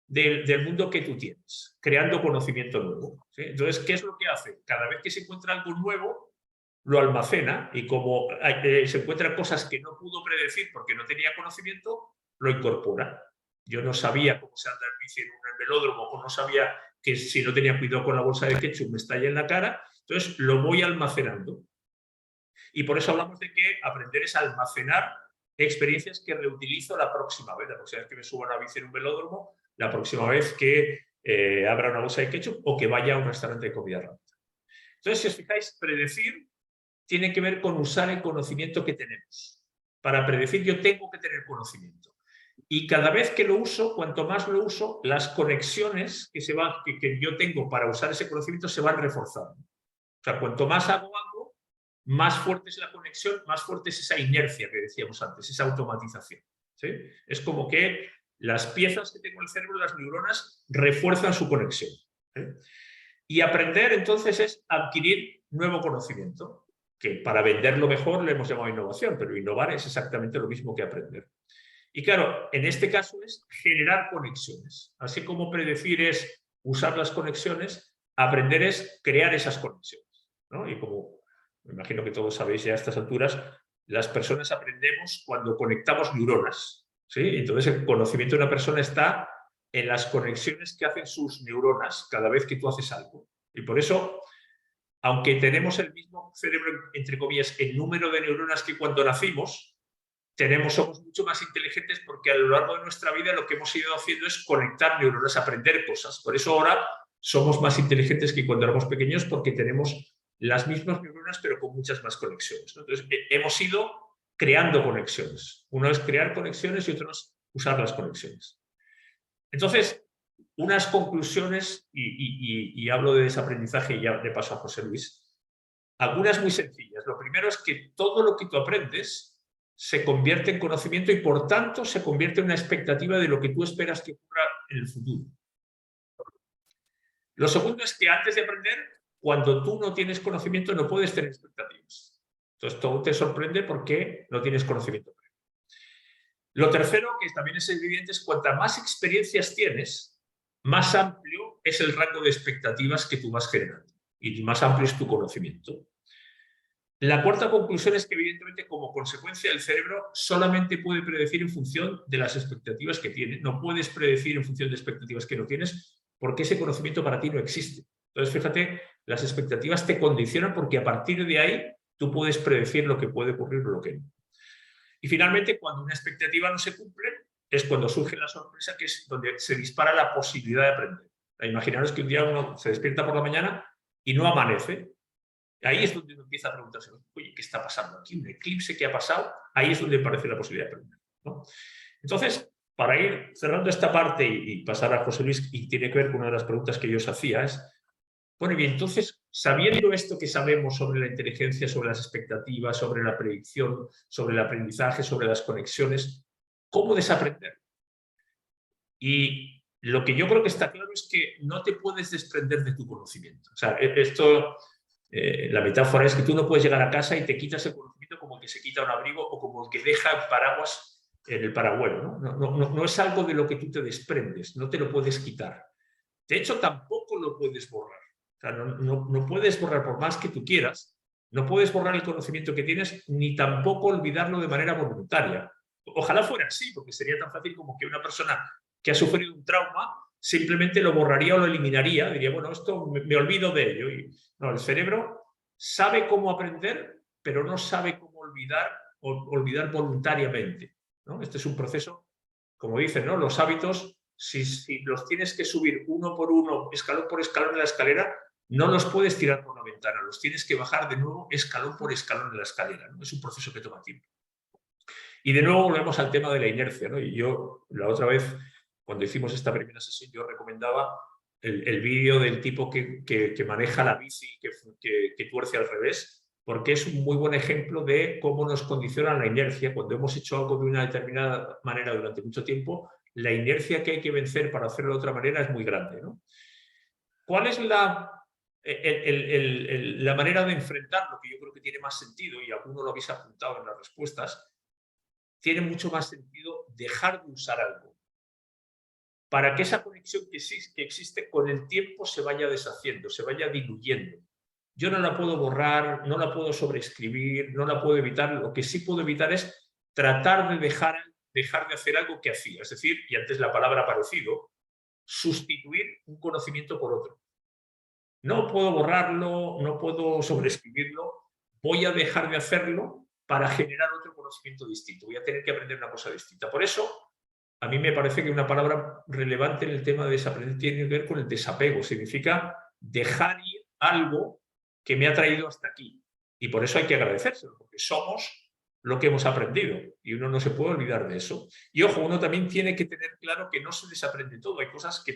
del mundo que tú tienes, creando conocimiento nuevo, ¿sí? Entonces, ¿qué es lo que hace? Cada vez que se encuentra algo nuevo, lo almacena y como se encuentran cosas que no pudo predecir porque no tenía conocimiento, lo incorpora. Yo no sabía cómo se anda en bici en un velódromo o no sabía que si no tenía cuidado con la bolsa de ketchup me estalla en la cara, entonces lo voy almacenando. Y por eso hablamos de que aprender es almacenar experiencias que reutilizo la próxima vez que me suba a la bici en un velódromo, la próxima vez que abra una bolsa de ketchup o que vaya a un restaurante de comida rápida. Entonces, si os fijáis, predecir tiene que ver con usar el conocimiento que tenemos. Para predecir yo tengo que tener conocimiento. Y cada vez que lo uso, cuanto más lo uso, las conexiones que yo tengo para usar ese conocimiento se van reforzando. O sea, cuanto más hago algo, más fuerte es la conexión, más fuerte es esa inercia que decíamos antes, esa automatización, ¿sí? Es como que las piezas que tengo en el cerebro, las neuronas, refuerzan su conexión, ¿sí? Y aprender, entonces, es adquirir nuevo conocimiento, que para venderlo mejor le hemos llamado innovación, pero innovar es exactamente lo mismo que aprender. Y claro, en este caso es generar conexiones. Así como predecir es usar las conexiones, aprender es crear esas conexiones, ¿no? Y como me imagino que todos sabéis ya a estas alturas, las personas aprendemos cuando conectamos neuronas, ¿sí? Entonces el conocimiento de una persona está en las conexiones que hacen sus neuronas cada vez que tú haces algo. Y por eso, aunque tenemos el mismo cerebro, entre comillas, el número de neuronas que cuando nacimos, somos mucho más inteligentes porque a lo largo de nuestra vida lo que hemos ido haciendo es conectar neuronas, aprender cosas. Por eso ahora somos más inteligentes que cuando éramos pequeños porque tenemos las mismas neuronas pero con muchas más conexiones, ¿no? Entonces hemos ido creando conexiones. Uno es crear conexiones y otro es usar las conexiones. Entonces, unas conclusiones, y hablo de desaprendizaje y ya le paso a José Luis, algunas muy sencillas. Lo primero es que todo lo que tú aprendes se convierte en conocimiento y por tanto se convierte en una expectativa de lo que tú esperas que ocurra en el futuro. Lo segundo es que antes de aprender, cuando tú no tienes conocimiento no puedes tener expectativas. Entonces todo te sorprende porque no tienes conocimiento. Lo tercero, que también es evidente, es cuantas más experiencias tienes, más amplio es el rango de expectativas que tú vas generando y más amplio es tu conocimiento. La cuarta conclusión es que, evidentemente, como consecuencia, el cerebro solamente puede predecir en función de las expectativas que tiene. No puedes predecir en función de expectativas que no tienes porque ese conocimiento para ti no existe. Entonces, fíjate, las expectativas te condicionan porque a partir de ahí tú puedes predecir lo que puede ocurrir o lo que no. Y finalmente, cuando una expectativa no se cumple, es cuando surge la sorpresa, que es donde se dispara la posibilidad de aprender. Imaginaros que un día uno se despierta por la mañana y no amanece. Ahí es donde uno empieza a preguntarse, oye, ¿qué está pasando aquí? ¿Un eclipse que ha pasado? Ahí es donde aparece la posibilidad de aprender, ¿no? Entonces, para ir cerrando esta parte y pasar a José Luis, y tiene que ver con una de las preguntas que yo os hacía, es, bueno, bien, entonces, sabiendo esto que sabemos sobre la inteligencia, sobre las expectativas, sobre la predicción, sobre el aprendizaje, sobre las conexiones, ¿cómo desaprender? Y lo que yo creo que está claro es que no te puedes desprender de tu conocimiento. O sea, esto... la metáfora es que tú no puedes llegar a casa y te quitas el conocimiento como el que se quita un abrigo o como el que deja el paraguas en el paragüero, ¿no? No es algo de lo que tú te desprendes, no te lo puedes quitar. De hecho, tampoco lo puedes borrar. O sea, no puedes borrar por más que tú quieras, no puedes borrar el conocimiento que tienes ni tampoco olvidarlo de manera voluntaria. Ojalá fuera así, porque sería tan fácil como que una persona que ha sufrido un trauma simplemente lo borraría o lo eliminaría, diría, bueno, esto me olvido de ello. Y, no, el cerebro sabe cómo aprender, pero no sabe cómo olvidar voluntariamente, ¿no? Este es un proceso, como dicen, ¿no? Los hábitos, si los tienes que subir uno por uno, escalón por escalón en la escalera, no los puedes tirar por la ventana, los tienes que bajar de nuevo escalón por escalón en la escalera, ¿no? Es un proceso que toma tiempo. Y de nuevo volvemos al tema de la inercia, ¿no? Y yo la otra vez, cuando hicimos esta primera sesión, yo recomendaba el vídeo del tipo que maneja la bici, que tuerce al revés, porque es un muy buen ejemplo de cómo nos condiciona la inercia. Cuando hemos hecho algo de una determinada manera durante mucho tiempo, la inercia que hay que vencer para hacerlo de otra manera es muy grande, ¿no? ¿Cuál es la manera de enfrentarlo? Que yo creo que tiene más sentido, y alguno lo habéis apuntado en las respuestas, tiene mucho más sentido dejar de usar algo para que esa conexión que existe con el tiempo se vaya deshaciendo, se vaya diluyendo. Yo no la puedo borrar, no la puedo sobreescribir, no la puedo evitar. Lo que sí puedo evitar es tratar de dejar de hacer algo que hacía. Es decir, y antes la palabra parecido, sustituir un conocimiento por otro. No puedo borrarlo, no puedo sobreescribirlo, voy a dejar de hacerlo para generar otro conocimiento distinto. Voy a tener que aprender una cosa distinta. Por eso, a mí me parece que una palabra relevante en el tema de desaprender tiene que ver con el desapego. Significa dejar ir algo que me ha traído hasta aquí. Y por eso hay que agradecérselo, porque somos lo que hemos aprendido y uno no se puede olvidar de eso. Y ojo, uno también tiene que tener claro que no se desaprende todo. Hay cosas que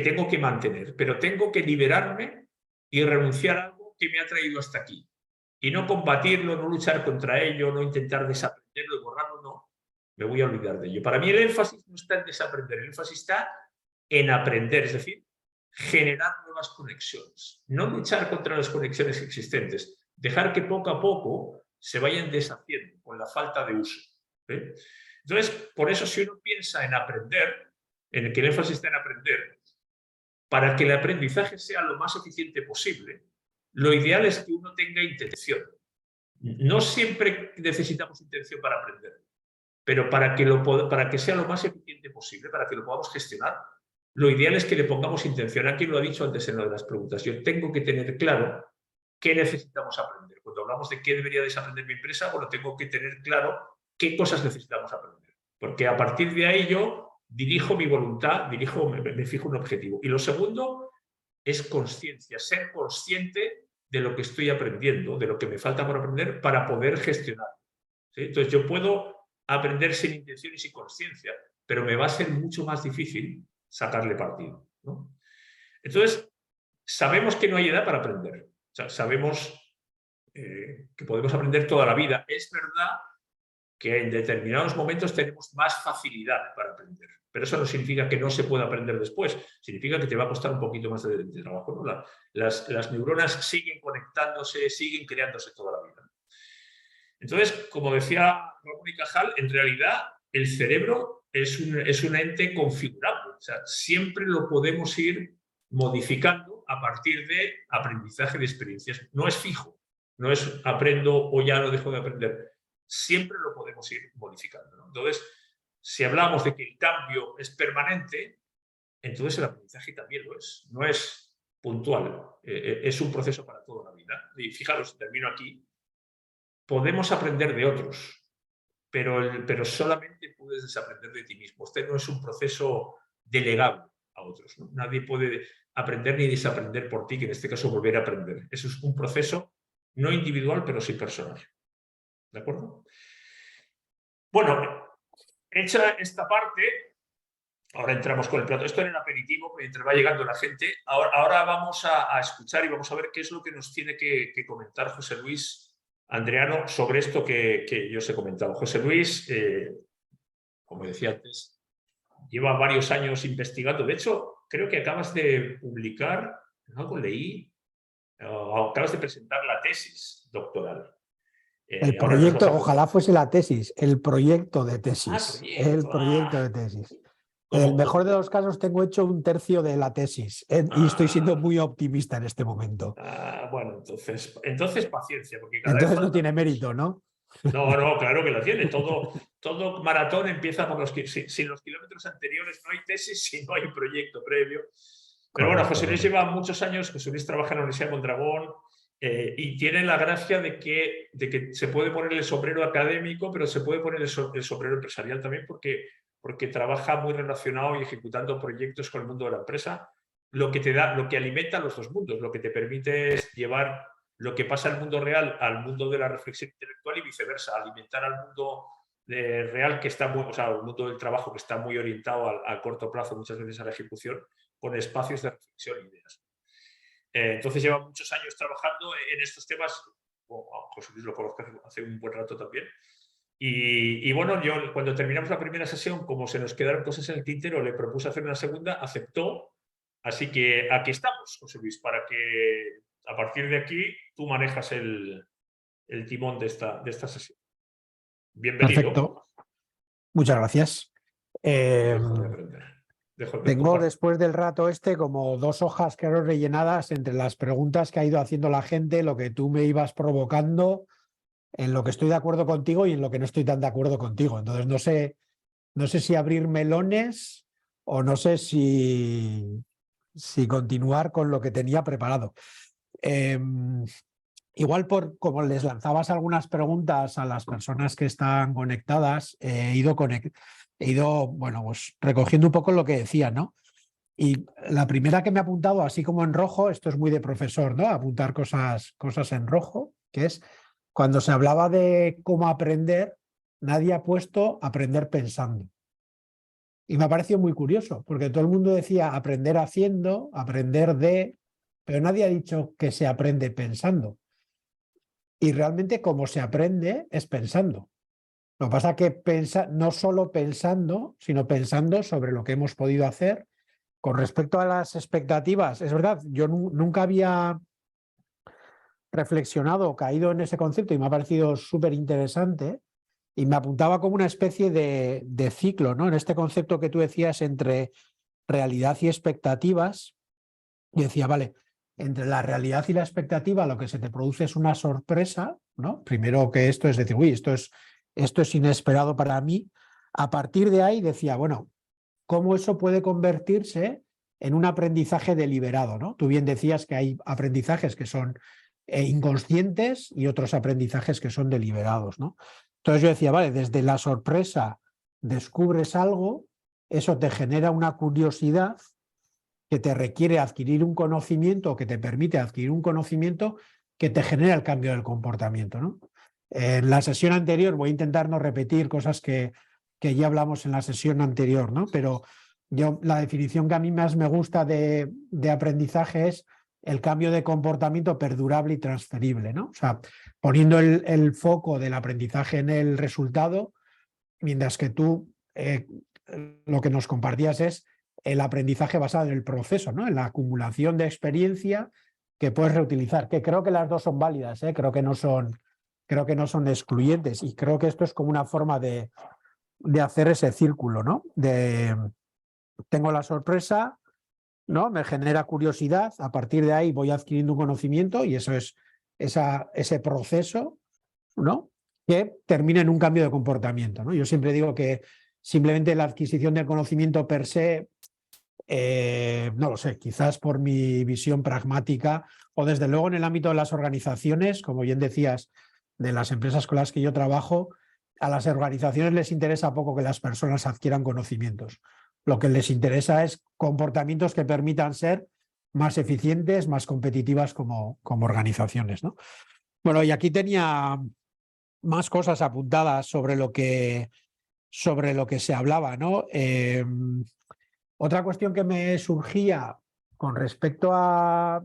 tengo que mantener, pero tengo que liberarme y renunciar a algo que me ha traído hasta aquí. Y no combatirlo, no luchar contra ello, no intentar desaprenderlo y borrarlo, no. Me voy a olvidar de ello. Para mí el énfasis no está en desaprender, el énfasis está en aprender, es decir, generar nuevas conexiones. No luchar contra las conexiones existentes, dejar que poco a poco se vayan deshaciendo con la falta de uso. ¿Eh? Entonces, por eso si uno piensa en aprender, en el que el énfasis está en aprender, para que el aprendizaje sea lo más eficiente posible, lo ideal es que uno tenga intención. No siempre necesitamos intención para aprender, pero para que sea lo más eficiente posible, para que lo podamos gestionar, lo ideal es que le pongamos intención. Aquí lo ha dicho antes en una de las preguntas. Yo tengo que tener claro qué necesitamos aprender. Cuando hablamos de qué debería desaprender mi empresa, bueno, tengo que tener claro qué cosas necesitamos aprender. Porque a partir de ahí yo dirijo mi voluntad, me fijo un objetivo. Y lo segundo es conciencia, ser consciente de lo que estoy aprendiendo, de lo que me falta por aprender para poder gestionar. ¿Sí? Entonces yo puedo aprender sin intención y sin conciencia, pero me va a ser mucho más difícil sacarle partido, ¿no? Entonces, sabemos que no hay edad para aprender. O sea, sabemos que podemos aprender toda la vida. Es verdad que en determinados momentos tenemos más facilidad para aprender, pero eso no significa que no se pueda aprender después. Significa que te va a costar un poquito más de trabajo, ¿no? Las neuronas siguen conectándose, siguen creándose toda la vida. Entonces, como decía Ramón y Cajal, en realidad el cerebro es un ente configurable. O sea, siempre lo podemos ir modificando a partir de aprendizaje de experiencias. No es fijo, no es aprendo o ya lo dejo de aprender. Siempre lo podemos ir modificando, ¿no? Entonces, si hablamos de que el cambio es permanente, entonces el aprendizaje también lo es. No es puntual, es un proceso para toda la vida. Y fijaros, termino aquí. Podemos aprender de otros, pero solamente puedes desaprender de ti mismo. Este no es un proceso delegable a otros, ¿no? Nadie puede aprender ni desaprender por ti, que en este caso volver a aprender. Eso es un proceso no individual, pero sí personal. ¿De acuerdo? Bueno, hecha esta parte, ahora entramos con el plato. Esto era el aperitivo, mientras va llegando la gente. Ahora vamos a escuchar y vamos a ver qué es lo que nos tiene que comentar José Luis Andreano sobre esto que yo os he comentado. José Luis, como decía antes, lleva varios años investigando. De hecho, creo que acabas de publicar, algo leí, acabas de presentar la tesis doctoral. El proyecto, ojalá fuese la tesis, el proyecto de tesis. El proyecto de tesis. En el mejor de los casos tengo hecho un tercio de la tesis y estoy siendo muy optimista en este momento. Bueno, entonces paciencia. Porque entonces no tiene mérito, ¿no? No, claro que lo tiene. Todo maratón empieza por los sin los kilómetros anteriores. No hay tesis si no hay proyecto previo. Pero bueno, José Luis lleva muchos años. José Luis trabaja en la Universidad de Mondragón y tiene la gracia de que se puede poner el sombrero académico, pero se puede poner el sombrero empresarial también porque trabaja muy relacionado y ejecutando proyectos con el mundo de la empresa, lo que alimenta los dos mundos, lo que te permite es llevar lo que pasa en el mundo real al mundo de la reflexión intelectual y viceversa, alimentar al mundo real que está muy, o sea, el mundo del trabajo que está muy orientado a corto plazo, muchas veces a la ejecución, con espacios de reflexión e ideas. Entonces lleva muchos años trabajando en estos temas. José Luis lo conozco hace un buen rato también. Y bueno, yo cuando terminamos la primera sesión, como se nos quedaron cosas en el tintero, le propuse hacer una segunda, aceptó. Así que aquí estamos, José Luis, para que a partir de aquí tú manejas el timón de esta sesión. bienvenido. Perfecto. Muchas gracias. Dejo de aprender. Dejo de Tengo compartir. después del rato como 2 hojas claro rellenadas entre las preguntas que ha ido haciendo la gente, lo que tú me ibas provocando, en lo que estoy de acuerdo contigo y en lo que no estoy tan de acuerdo contigo. Entonces no sé si abrir melones o no sé si continuar con lo que tenía preparado. Igual como les lanzabas algunas preguntas a las personas que están conectadas, he ido bueno, pues recogiendo un poco lo que decía, ¿no? Y la primera que me ha apuntado, así como en rojo, esto es muy de profesor, ¿no? Apuntar cosas en rojo, que es cuando se hablaba de cómo aprender, nadie ha puesto aprender pensando. Y me ha parecido muy curioso, porque todo el mundo decía aprender haciendo, aprender de, pero nadie ha dicho que se aprende pensando. Y realmente como se aprende es pensando. Lo que pasa es que no solo pensando, sino pensando sobre lo que hemos podido hacer. Con respecto a las expectativas, es verdad, yo nunca había reflexionado o caído en ese concepto y me ha parecido súper interesante y me apuntaba como una especie de ciclo, ¿no? En este concepto que tú decías entre realidad y expectativas, y decía, vale, entre la realidad y la expectativa lo que se te produce es una sorpresa, ¿no? Primero que esto es decir, uy, esto es inesperado para mí. A partir de ahí decía, bueno, ¿cómo eso puede convertirse en un aprendizaje deliberado, ¿no? Tú bien decías que hay aprendizajes que son inconscientes y otros aprendizajes que son deliberados, ¿no? Entonces yo decía, vale, desde la sorpresa descubres algo, eso te genera una curiosidad que te requiere adquirir un conocimiento, que te permite adquirir un conocimiento que te genera el cambio del comportamiento, ¿no? En la sesión anterior voy a intentar no repetir cosas que ya hablamos en la sesión anterior, ¿no? Pero la definición que a mí más me gusta de aprendizaje es el cambio de comportamiento perdurable y transferible, ¿no? O sea, poniendo el foco del aprendizaje en el resultado, mientras que tú lo que nos compartías es el aprendizaje basado en el proceso, ¿no? En la acumulación de experiencia que puedes reutilizar, que creo que las dos son válidas, creo que no son excluyentes y creo que esto es como una forma de hacer ese círculo, ¿no? Tengo la sorpresa, ¿no? Me genera curiosidad, a partir de ahí voy adquiriendo un conocimiento y eso es ese proceso, ¿no? Que termina en un cambio de comportamiento, ¿no? Yo siempre digo que simplemente la adquisición del conocimiento per se, no lo sé, quizás por mi visión pragmática o desde luego en el ámbito de las organizaciones, como bien decías, de las empresas con las que yo trabajo, a las organizaciones les interesa poco que las personas adquieran conocimientos. Lo que les interesa es comportamientos que permitan ser más eficientes, más competitivas como organizaciones, ¿no? Bueno, y aquí tenía más cosas apuntadas sobre lo que se hablaba, ¿no? Otra cuestión que me surgía con respecto a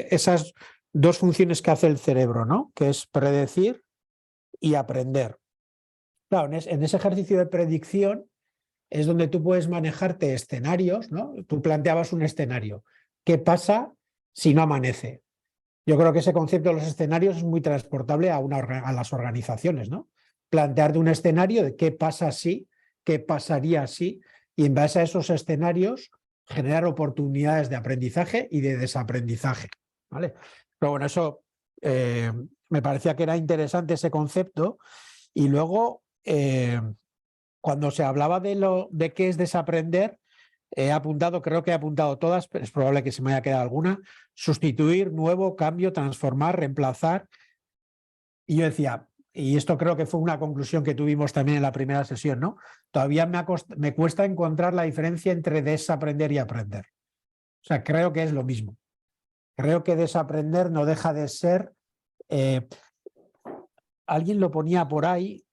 esas dos funciones que hace el cerebro, ¿no? Que es predecir y aprender. Claro, en ese ejercicio de predicción es donde tú puedes manejarte escenarios, ¿no? Tú planteabas un escenario. ¿Qué pasa si no amanece? Yo creo que ese concepto de los escenarios es muy transportable a las organizaciones, ¿no? Plantearte un escenario de qué pasa si, qué pasaría si, y en base a esos escenarios generar oportunidades de aprendizaje y de desaprendizaje, ¿vale? Pero bueno, eso me parecía que era interesante ese concepto. Y luego, cuando se hablaba de qué es desaprender, creo que he apuntado todas, pero es probable que se me haya quedado alguna. Sustituir, nuevo, cambio, transformar, reemplazar. Y yo decía, y esto creo que fue una conclusión que tuvimos también en la primera sesión, ¿no? Todavía me cuesta encontrar la diferencia entre desaprender y aprender. O sea, creo que es lo mismo. Creo que desaprender no deja de ser... alguien lo ponía por ahí,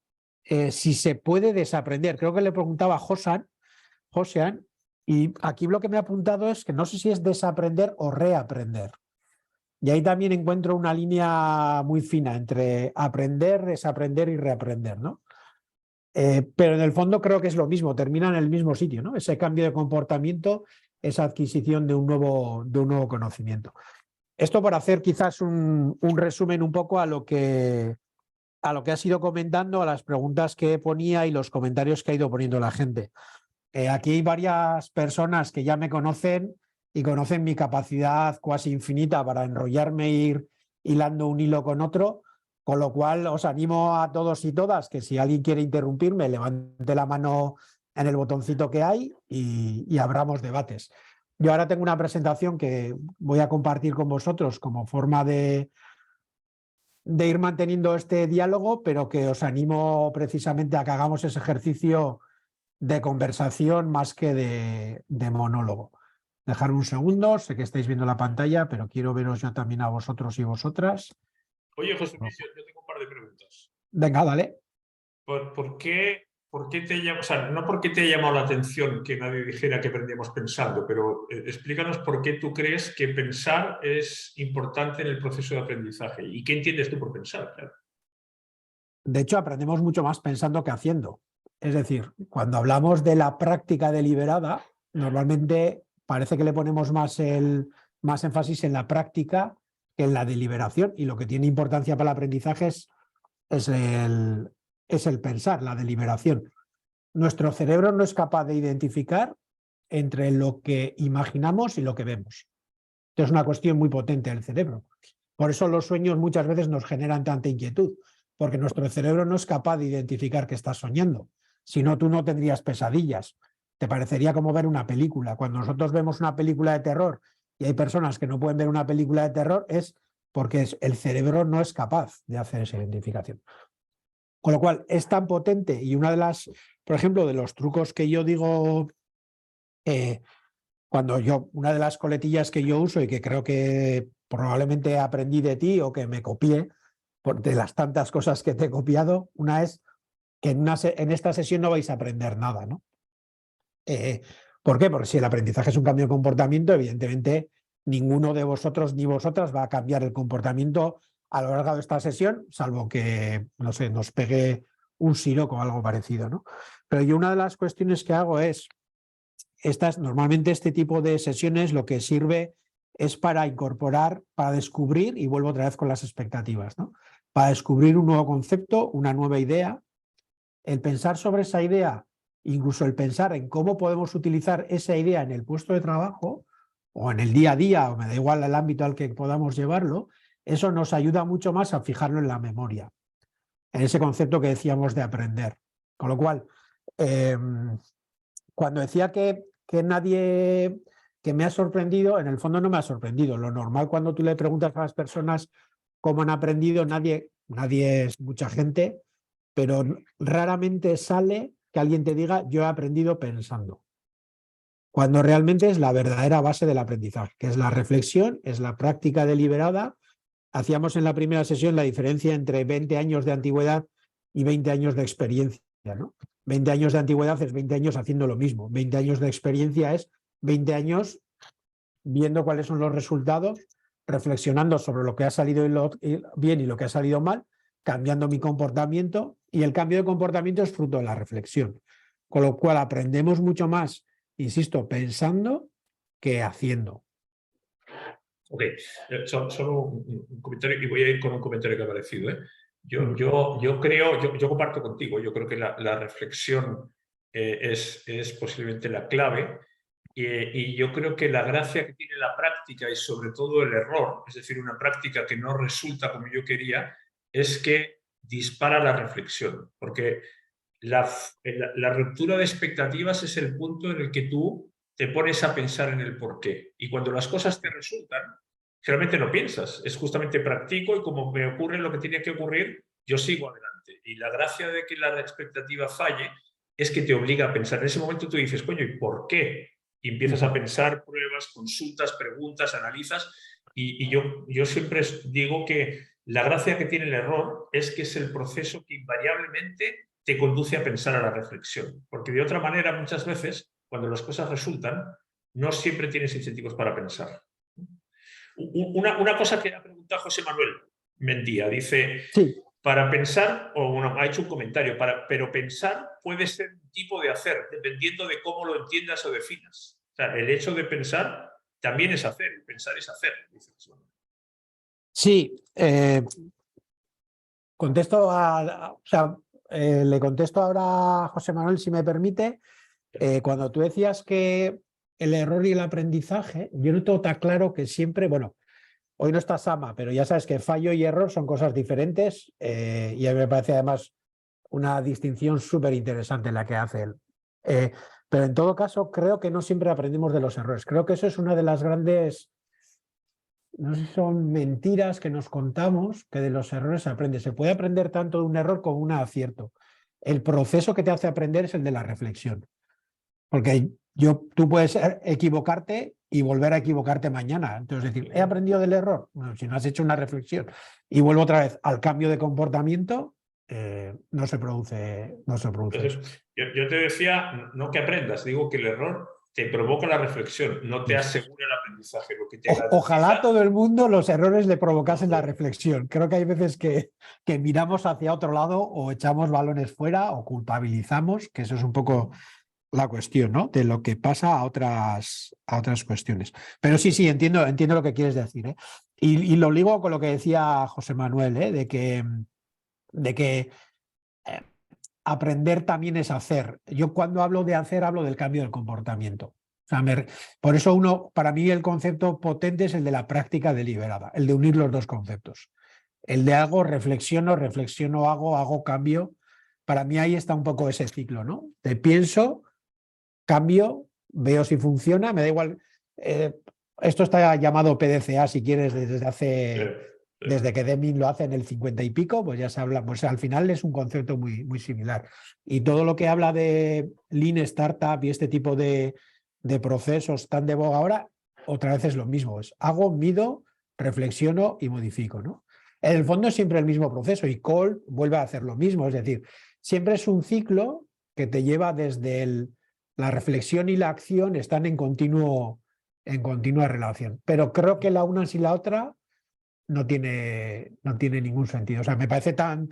si se puede desaprender. Creo que le preguntaba a Josean, y aquí lo que me ha apuntado es que no sé si es desaprender o reaprender. Y ahí también encuentro una línea muy fina entre aprender, desaprender y reaprender, ¿no? Pero en el fondo creo que es lo mismo, termina en el mismo sitio, ¿no? Ese cambio de comportamiento, esa adquisición de un nuevo conocimiento. Esto para hacer quizás un resumen un poco a lo que a lo que has ido comentando, a las preguntas que ponía y los comentarios que ha ido poniendo la gente. Aquí hay varias personas que ya me conocen y conocen mi capacidad cuasi infinita para enrollarme e ir hilando un hilo con otro, con lo cual os animo a todos y todas que si alguien quiere interrumpirme, levante la mano en el botoncito que hay y abramos debates. Yo ahora tengo una presentación que voy a compartir con vosotros como forma de ir manteniendo este diálogo, pero que os animo precisamente a que hagamos ese ejercicio de conversación más que de monólogo. Dejarme un segundo, sé que estáis viendo la pantalla, pero quiero veros yo también a vosotros y vosotras. Oye, José Luis, yo tengo un par de preguntas. Venga, dale. ¿Por qué o sea, no porque te haya llamado la atención que nadie dijera que aprendíamos pensando, pero explícanos por qué tú crees que pensar es importante en el proceso de aprendizaje y qué entiendes tú por pensar, claro. De hecho, aprendemos mucho más pensando que haciendo. Es decir, cuando hablamos de la práctica deliberada, normalmente parece que le ponemos más énfasis en la práctica que en la deliberación, y lo que tiene importancia para el aprendizaje es el pensar, la deliberación. Nuestro cerebro no es capaz de identificar entre lo que imaginamos y lo que vemos. Esto es una cuestión muy potente del cerebro. Por eso los sueños muchas veces nos generan tanta inquietud, porque nuestro cerebro no es capaz de identificar que estás soñando. Si no, tú no tendrías pesadillas. Te parecería como ver una película. Cuando nosotros vemos una película de terror y hay personas que no pueden ver una película de terror, es porque el cerebro no es capaz de hacer esa identificación. Con lo cual, es tan potente, y una de las, por ejemplo, de los trucos que yo digo, una de las coletillas que yo uso y que creo que probablemente aprendí de ti o que me copié de las tantas cosas que te he copiado, una es que en esta sesión no vais a aprender nada, ¿no? ¿Por qué? Porque si el aprendizaje es un cambio de comportamiento, evidentemente ninguno de vosotros ni vosotras va a cambiar el comportamiento a lo largo de esta sesión, salvo que, no sé, nos pegue un siroco o algo parecido, ¿no? Pero yo una de las cuestiones que hago es, normalmente este tipo de sesiones lo que sirve es para incorporar, para descubrir, y vuelvo otra vez con las expectativas, ¿no? Para descubrir un nuevo concepto, una nueva idea, el pensar sobre esa idea, incluso el pensar en cómo podemos utilizar esa idea en el puesto de trabajo o en el día a día, o me da igual el ámbito al que podamos llevarlo, eso nos ayuda mucho más a fijarlo en la memoria, en ese concepto que decíamos de aprender. Con lo cual, cuando decía que nadie, que me ha sorprendido, en el fondo no me ha sorprendido. Lo normal cuando tú le preguntas a las personas cómo han aprendido, nadie es mucha gente, pero raramente sale que alguien te diga yo he aprendido pensando. Cuando realmente es la verdadera base del aprendizaje, que es la reflexión, es la práctica deliberada. Hacíamos en la primera sesión la diferencia entre 20 años de antigüedad y 20 años de experiencia, ¿no? 20 años de antigüedad es 20 años haciendo lo mismo. 20 años de experiencia es 20 años viendo cuáles son los resultados, reflexionando sobre lo que ha salido bien y lo que ha salido mal, cambiando mi comportamiento, y el cambio de comportamiento es fruto de la reflexión. Con lo cual aprendemos mucho más, insisto, pensando que haciendo. Ok, solo un comentario, y voy a ir con un comentario que ha aparecido. Yo comparto contigo, yo creo que la reflexión es posiblemente la clave, y yo creo que la gracia que tiene la práctica y sobre todo el error, es decir, una práctica que no resulta como yo quería, es que dispara la reflexión, porque la ruptura de expectativas es el punto en el que tú te pones a pensar en el porqué. Y cuando las cosas te resultan, generalmente no piensas, es justamente practico y como me ocurre lo que tiene que ocurrir, yo sigo adelante. Y la gracia de que la expectativa falle es que te obliga a pensar. En ese momento tú dices, coño, ¿y por qué? Y empiezas a pensar, pruebas, consultas, preguntas, analizas. Y yo siempre digo que la gracia que tiene el error es que es el proceso que invariablemente te conduce a pensar, a la reflexión. Porque de otra manera, muchas veces, cuando las cosas resultan, no siempre tienes incentivos para pensar. Una cosa que ha preguntado José Manuel Mendía, dice, sí. Para pensar, o bueno, ha hecho un comentario, pero pensar puede ser un tipo de hacer, dependiendo de cómo lo entiendas o definas. O sea, el hecho de pensar también es hacer, pensar es hacer, dice José Manuel. Sí, contesto le contesto ahora a José Manuel, si me permite. Cuando tú decías que el error y el aprendizaje, yo no tengo tan claro que siempre, bueno, hoy no está Sama, pero ya sabes que fallo y error son cosas diferentes y a mí me parece además una distinción súper interesante la que hace él. Pero en todo caso, creo que no siempre aprendemos de los errores. Creo que eso es una de las grandes, no sé si son mentiras que nos contamos, que de los errores se aprende. Se puede aprender tanto de un error como un acierto. El proceso que te hace aprender es el de la reflexión. Porque tú puedes equivocarte y volver a equivocarte mañana. Entonces, decir, ¿he aprendido del error? Bueno, si no has hecho una reflexión y vuelvo otra vez al cambio de comportamiento, no se produce eso. Entonces, yo te decía, no que aprendas, digo que el error te provoca la reflexión, no te asegura el aprendizaje. Lo que te Ojalá todo el mundo los errores le provocasen la reflexión. Creo que hay veces que miramos hacia otro lado o echamos balones fuera o culpabilizamos, que eso es un poco la cuestión, ¿no? De lo que pasa a otras cuestiones. Pero sí, entiendo lo que quieres decir, ¿eh? Y lo ligo con lo que decía José Manuel, ¿eh? De que aprender también es hacer. Yo cuando hablo de hacer, hablo del cambio del comportamiento. O sea, por eso para mí el concepto potente es el de la práctica deliberada, el de unir los dos conceptos. El de hago, reflexiono, hago, cambio. Para mí ahí está un poco ese ciclo, ¿no? Te pienso, cambio, veo si funciona, me da igual. Esto está llamado PDCA, si quieres, desde que Deming lo hace en el 50 y pico, pues ya se habla, pues al final es un concepto muy, muy similar. Y todo lo que habla de Lean Startup y este tipo de procesos tan de boga ahora, otra vez es lo mismo, es hago, mido, reflexiono y modifico, ¿no? En el fondo es siempre el mismo proceso y Cole vuelve a hacer lo mismo, es decir, siempre es un ciclo que te lleva desde la reflexión y la acción están en continua relación, pero creo que la una sin la otra no tiene ningún sentido. O sea, me parece tan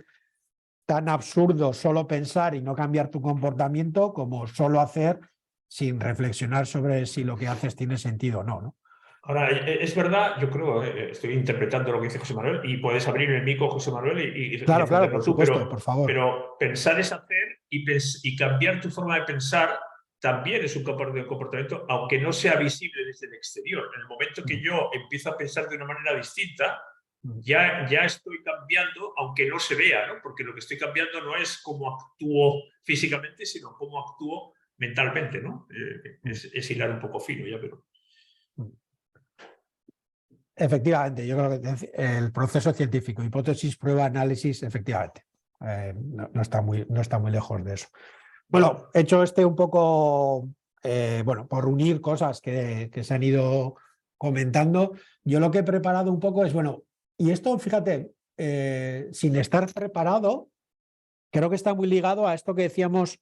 absurdo solo pensar y no cambiar tu comportamiento como solo hacer sin reflexionar sobre si lo que haces tiene sentido o no, ¿no? Ahora, es verdad, yo creo, estoy interpretando lo que dice José Manuel y puedes abrir el micro, José Manuel, y claro, por supuesto, por favor. Pero pensar es hacer y cambiar tu forma de pensar también es un comportamiento, aunque no sea visible desde el exterior. En el momento que yo empiezo a pensar de una manera distinta, ya estoy cambiando, aunque no se vea, ¿no? Porque lo que estoy cambiando no es cómo actúo físicamente, sino cómo actúo mentalmente, ¿no? Es hilar un poco fino, ya, pero... Efectivamente, yo creo que el proceso científico, hipótesis, prueba, análisis, efectivamente, no está muy lejos de eso. Bueno, he hecho un poco, por unir cosas que se han ido comentando. Yo lo que he preparado un poco es, y esto, fíjate, sin estar preparado, creo que está muy ligado a esto que decíamos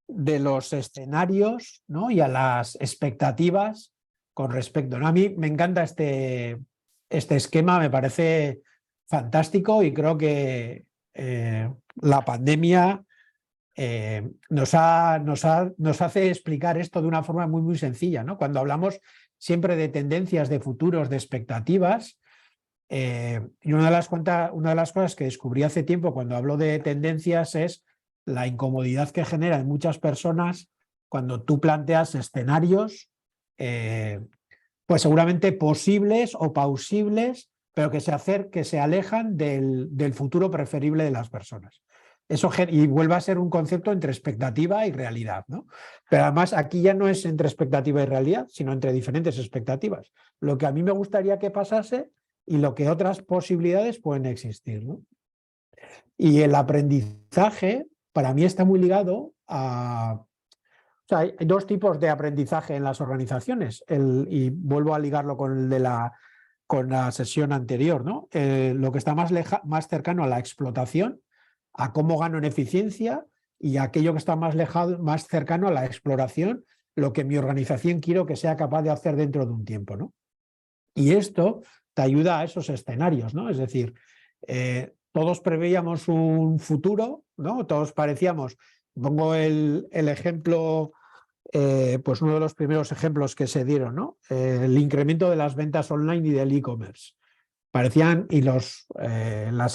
de los escenarios, ¿no? Y a las expectativas con respecto, ¿no? A mí me encanta este esquema, me parece fantástico y creo que la pandemia nos hace explicar esto de una forma muy, muy sencilla, ¿no? Cuando hablamos siempre de tendencias, de futuros, de expectativas, y una de las cosas que descubrí hace tiempo cuando hablo de tendencias es la incomodidad que genera en muchas personas cuando tú planteas escenarios pues seguramente posibles o pausibles, pero que se alejan del futuro preferible de las personas. Eso, y vuelve a ser un concepto entre expectativa y realidad, ¿no? Pero además aquí ya no es entre expectativa y realidad, sino entre diferentes expectativas. Lo que a mí me gustaría que pasase y lo que otras posibilidades pueden existir, ¿no? Y el aprendizaje para mí está muy ligado a... O sea, hay dos tipos de aprendizaje en las organizaciones y vuelvo a ligarlo con la sesión anterior, ¿no? Lo que está más cercano a la explotación, a cómo gano en eficiencia, y aquello que está más cercano a la exploración, lo que mi organización quiero que sea capaz de hacer dentro de un tiempo, ¿no? Y esto te ayuda a esos escenarios, ¿no? Es decir, todos preveíamos un futuro, ¿no? Todos parecíamos... Pongo el ejemplo, pues uno de los primeros ejemplos que se dieron, ¿no? El incremento de las ventas online y del e-commerce. Parecían, y las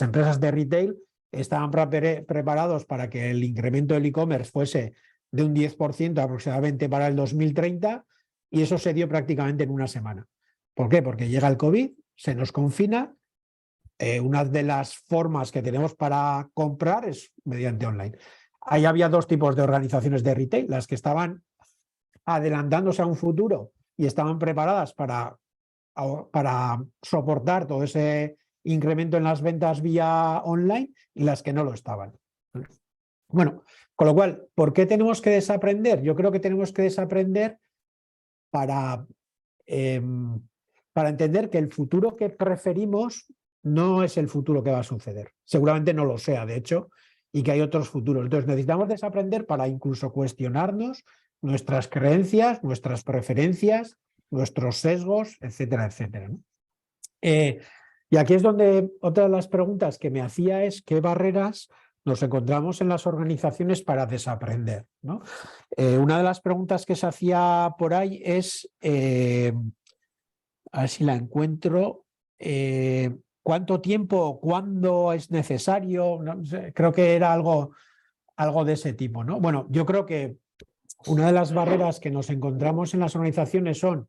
empresas de retail estaban preparados para que el incremento del e-commerce fuese de un 10% aproximadamente para el 2030 y eso se dio prácticamente en una semana. ¿Por qué? Porque llega el COVID, se nos confina. Una de las formas que tenemos para comprar es mediante online. Ahí había dos tipos de organizaciones de retail, las que estaban adelantándose a un futuro y estaban preparadas para soportar todo ese incremento en las ventas vía online y las que no lo estaban. Bueno, con lo cual, ¿por qué tenemos que desaprender? Yo creo que tenemos que desaprender para entender que el futuro que preferimos no es el futuro que va a suceder. Seguramente no lo sea, de hecho, y que hay otros futuros. Entonces necesitamos desaprender para incluso cuestionarnos nuestras creencias, nuestras preferencias, nuestros sesgos, etcétera, etcétera, ¿no? Y aquí es donde otra de las preguntas que me hacía es qué barreras nos encontramos en las organizaciones para desaprender, ¿no? Una de las preguntas que se hacía por ahí es, a ver si la encuentro, ¿cuánto tiempo, cuándo es necesario? No sé, creo que era algo de ese tipo, ¿no? Bueno, yo creo que una de las barreras que nos encontramos en las organizaciones son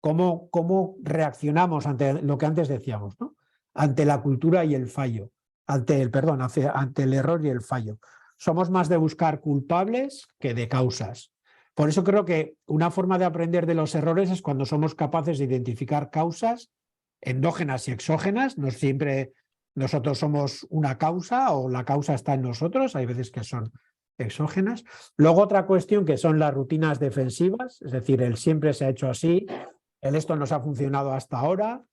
cómo reaccionamos ante lo que antes decíamos, ¿no? Ante la cultura y el fallo, ante el error y el fallo. Somos más de buscar culpables que de causas. Por eso creo que una forma de aprender de los errores es cuando somos capaces de identificar causas endógenas y exógenas. No siempre nosotros somos una causa o la causa está en nosotros, hay veces que son exógenas. Luego otra cuestión que son las rutinas defensivas, es decir, el siempre se ha hecho así, el esto nos ha funcionado hasta ahora,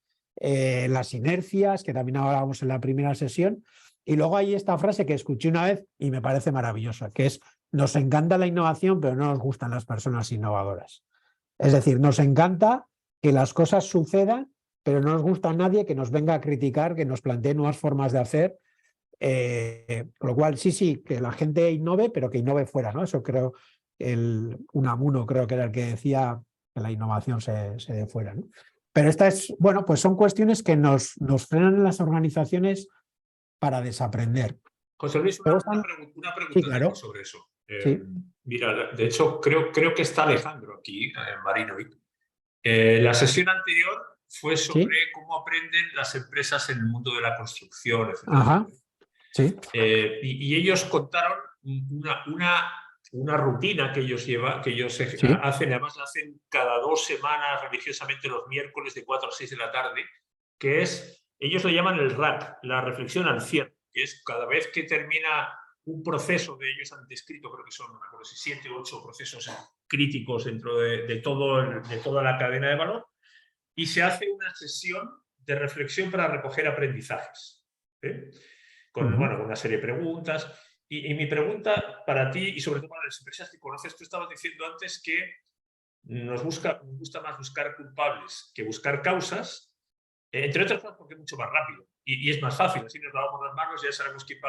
las inercias, que también hablábamos en la primera sesión. Y luego hay esta frase que escuché una vez y me parece maravillosa, que es: nos encanta la innovación, pero no nos gustan las personas innovadoras. Es decir, nos encanta que las cosas sucedan, pero no nos gusta a nadie que nos venga a criticar, que nos plantee nuevas formas de hacer. Con lo cual, sí, que la gente innove, pero que innove fuera, ¿no? Eso creo, Unamuno creo que era el que decía que la innovación se dé fuera, ¿no? Pero bueno, pues son cuestiones que nos frenan en las organizaciones para desaprender. José Luis, una pregunta sí, claro. sobre eso. Sí. Mira, de hecho, creo que está Alejandro aquí, Marinovic. La sesión anterior fue sobre cómo aprenden las empresas en el mundo de la construcción, etc. Ajá. Sí. Y ellos contaron una rutina que ellos hacen, además la hacen cada 2 semanas religiosamente los miércoles de 4 a 6 de la tarde, que es, ellos lo llaman el RAC, la reflexión al cierre, que es cada vez que termina un proceso de ellos han descrito, creo que son, no me acuerdo si 7 u 8 procesos críticos dentro de toda la cadena de valor, y se hace una sesión de reflexión para recoger aprendizajes, con una serie de preguntas. Y mi pregunta para ti, y sobre todo para las empresas que conoces, tú estabas diciendo antes que nos gusta más buscar culpables que buscar causas, entre otras cosas porque es mucho más rápido y es más fácil. Así nos lavamos las manos, ya sabemos quién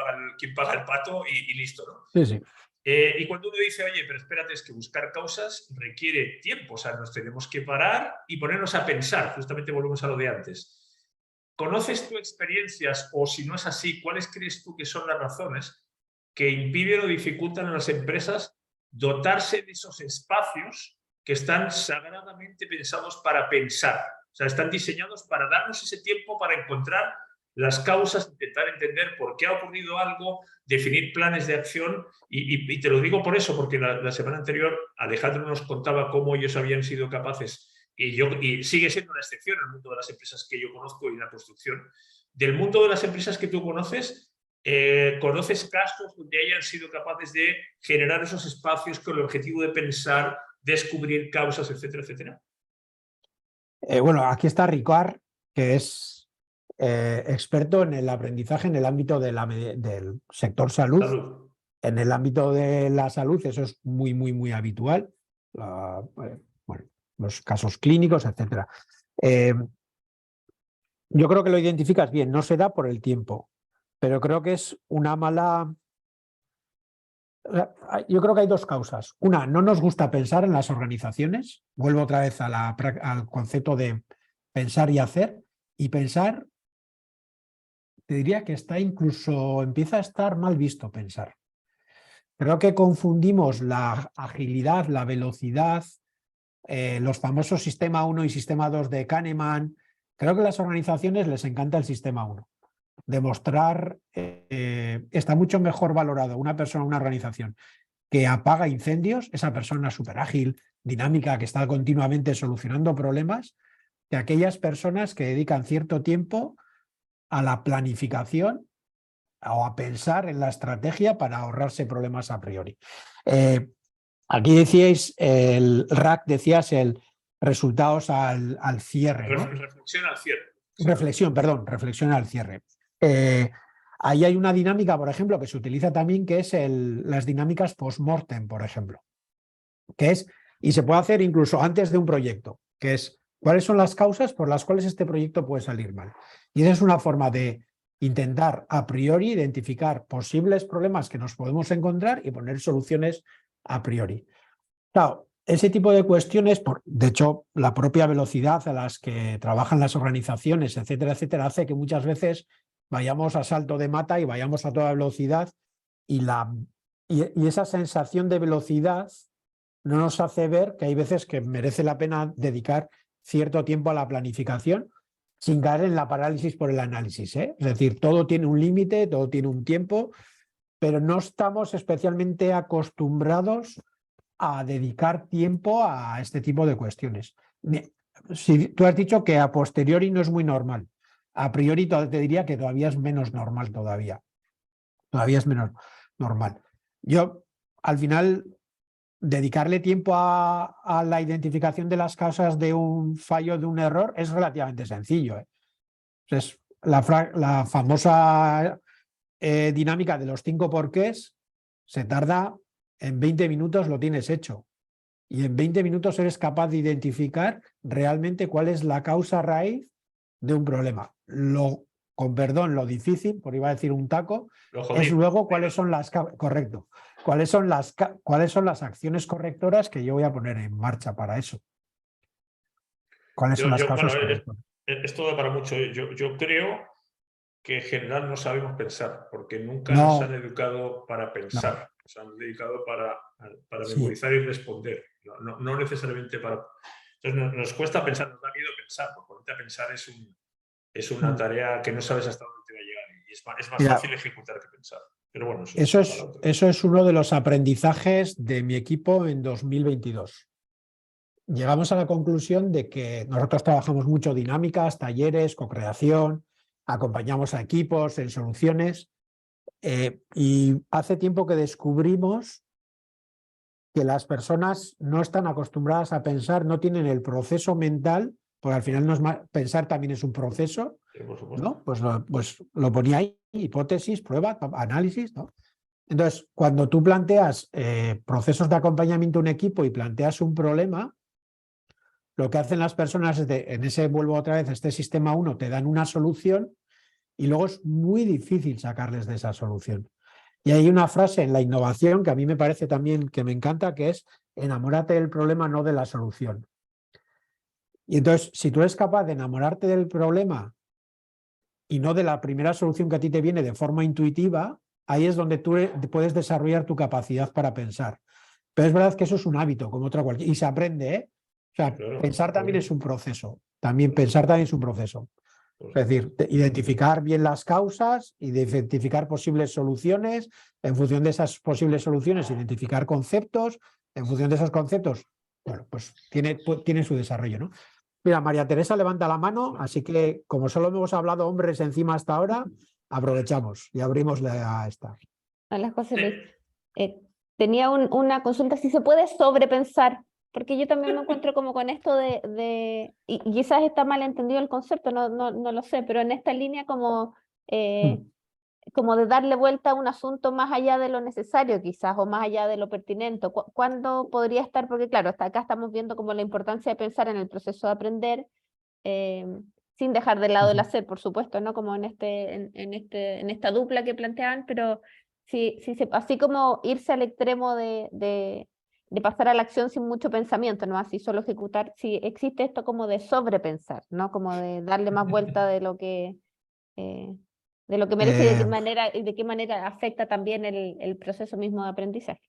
paga el pato y listo, ¿no? Sí. Y cuando uno dice, oye, pero espérate, es que buscar causas requiere tiempo, o sea, nos tenemos que parar y ponernos a pensar, justamente volvemos a lo de antes. ¿Conoces tú experiencias, o si no es así, cuáles crees tú que son las razones que impiden o dificultan a las empresas dotarse de esos espacios que están sagradamente pensados para pensar? O sea, están diseñados para darnos ese tiempo para encontrar las causas, intentar entender por qué ha ocurrido algo, definir planes de acción. Y te lo digo por eso, porque la semana anterior Alejandro nos contaba cómo ellos habían sido capaces, y sigue siendo una excepción en el mundo de las empresas que yo conozco y la construcción. Del mundo de las empresas que tú conoces, ¿conoces casos donde hayan sido capaces de generar esos espacios con el objetivo de pensar, descubrir causas, etcétera, etcétera? Bueno, aquí está Ricard, que es experto en el aprendizaje en el ámbito del sector salud. En el ámbito de la salud eso es muy, muy, muy habitual. Los casos clínicos, etcétera. Yo creo que lo identificas bien, no se da por el tiempo, pero creo que es una mala... Yo creo que hay 2 causas. Una, no nos gusta pensar en las organizaciones. Vuelvo otra vez al concepto de pensar y hacer. Y pensar te diría que empieza a estar mal visto pensar. Creo que confundimos la agilidad, la velocidad, los famosos sistema 1 y sistema 2 de Kahneman. Creo que a las organizaciones les encanta el sistema 1. Demostrar, está mucho mejor valorado una persona, una organización que apaga incendios, esa persona súper ágil, dinámica, que está continuamente solucionando problemas, que aquellas personas que dedican cierto tiempo a la planificación o a pensar en la estrategia para ahorrarse problemas a priori. Aquí decíais, el RAC, decías el resultados al cierre, ¿no? Reflexión al cierre. Reflexión al cierre. Ahí hay una dinámica, por ejemplo, que se utiliza también, que es las dinámicas post-mortem, por ejemplo, y se puede hacer incluso antes de un proyecto, que es cuáles son las causas por las cuales este proyecto puede salir mal. Y esa es una forma de intentar a priori identificar posibles problemas que nos podemos encontrar y poner soluciones a priori. Claro, ese tipo de cuestiones, de hecho, la propia velocidad a las que trabajan las organizaciones, etcétera, etcétera, hace que muchas veces vayamos a salto de mata y vayamos a toda velocidad y esa sensación de velocidad no nos hace ver que hay veces que merece la pena dedicar cierto tiempo a la planificación sin caer en la parálisis por el análisis, ¿eh? Es decir, todo tiene un límite, todo tiene un tiempo, pero no estamos especialmente acostumbrados a dedicar tiempo a este tipo de cuestiones. Si tú has dicho que a posteriori no es muy normal, a priori te diría que todavía es menos normal todavía. Todavía es menos normal. Yo, al final, dedicarle tiempo a la identificación de las causas de un fallo, de un error, es relativamente sencillo, ¿eh? Es la famosa dinámica de los 5 porqués, se tarda en 20 minutos, lo tienes hecho. Y en 20 minutos eres capaz de identificar realmente cuál es la causa raíz de un problema. Con perdón, lo difícil, por iba a decir un taco, es luego cuáles son las acciones correctoras que yo voy a poner en marcha para eso. ¿Cuáles son las causas correctoras? Esto da para mucho. Yo creo que en general no sabemos pensar, porque nunca No. nos han educado para pensar. No. Nos han dedicado para Sí. memorizar y responder. No necesariamente para... Entonces nos cuesta pensar, nos da miedo pensar, porque ponerte a pensar es una tarea que no sabes hasta dónde te va a llegar. Y es más fácil ejecutar que pensar. Pero bueno, eso es uno de los aprendizajes de mi equipo en 2022. Llegamos a la conclusión de que nosotros trabajamos mucho dinámicas, talleres, co-creación, acompañamos a equipos en soluciones, y hace tiempo que descubrimos que las personas no están acostumbradas a pensar, no tienen el proceso mental, porque al final pensar también es un proceso, sí, por supuesto, ¿no? Pues lo ponía ahí, hipótesis, prueba, análisis, ¿no? Entonces, cuando tú planteas procesos de acompañamiento a un equipo y planteas un problema, lo que hacen las personas es vuelvo otra vez, este sistema 1, te dan una solución y luego es muy difícil sacarles de esa solución. Y hay una frase en la innovación que a mí me parece también que me encanta, que es enamórate del problema, no de la solución. Y entonces, si tú eres capaz de enamorarte del problema y no de la primera solución que a ti te viene de forma intuitiva, ahí es donde tú puedes desarrollar tu capacidad para pensar. Pero es verdad que eso es un hábito, como otra cualquiera, y se aprende, ¿eh? O sea, claro, pensar también es un proceso. Pensar también es un proceso. Es decir, identificar bien las causas, identificar posibles soluciones, en función de esas posibles soluciones, identificar conceptos, en función de esos conceptos, bueno, pues tiene su desarrollo, ¿no? Mira, María Teresa levanta la mano, así que como solo hemos hablado hombres encima hasta ahora, aprovechamos y abrimos a esta. Hola, José Luis. Tenía una consulta, si se puede sobrepensar, porque yo también me encuentro como con esto y quizás está mal entendido el concepto, no lo sé, pero en esta línea como de darle vuelta a un asunto más allá de lo necesario quizás, o más allá de lo pertinente. ¿Cuándo podría estar? Porque claro, hasta acá estamos viendo como la importancia de pensar en el proceso de aprender, sin dejar de lado el hacer, por supuesto, ¿no? Como en esta dupla que planteaban, pero así como irse al extremo de pasar a la acción sin mucho pensamiento, ¿no? Así solo ejecutar, si existe esto como de sobrepensar, ¿no? Como de darle más vuelta de lo que de lo que merece y de qué manera afecta también el proceso mismo de aprendizaje.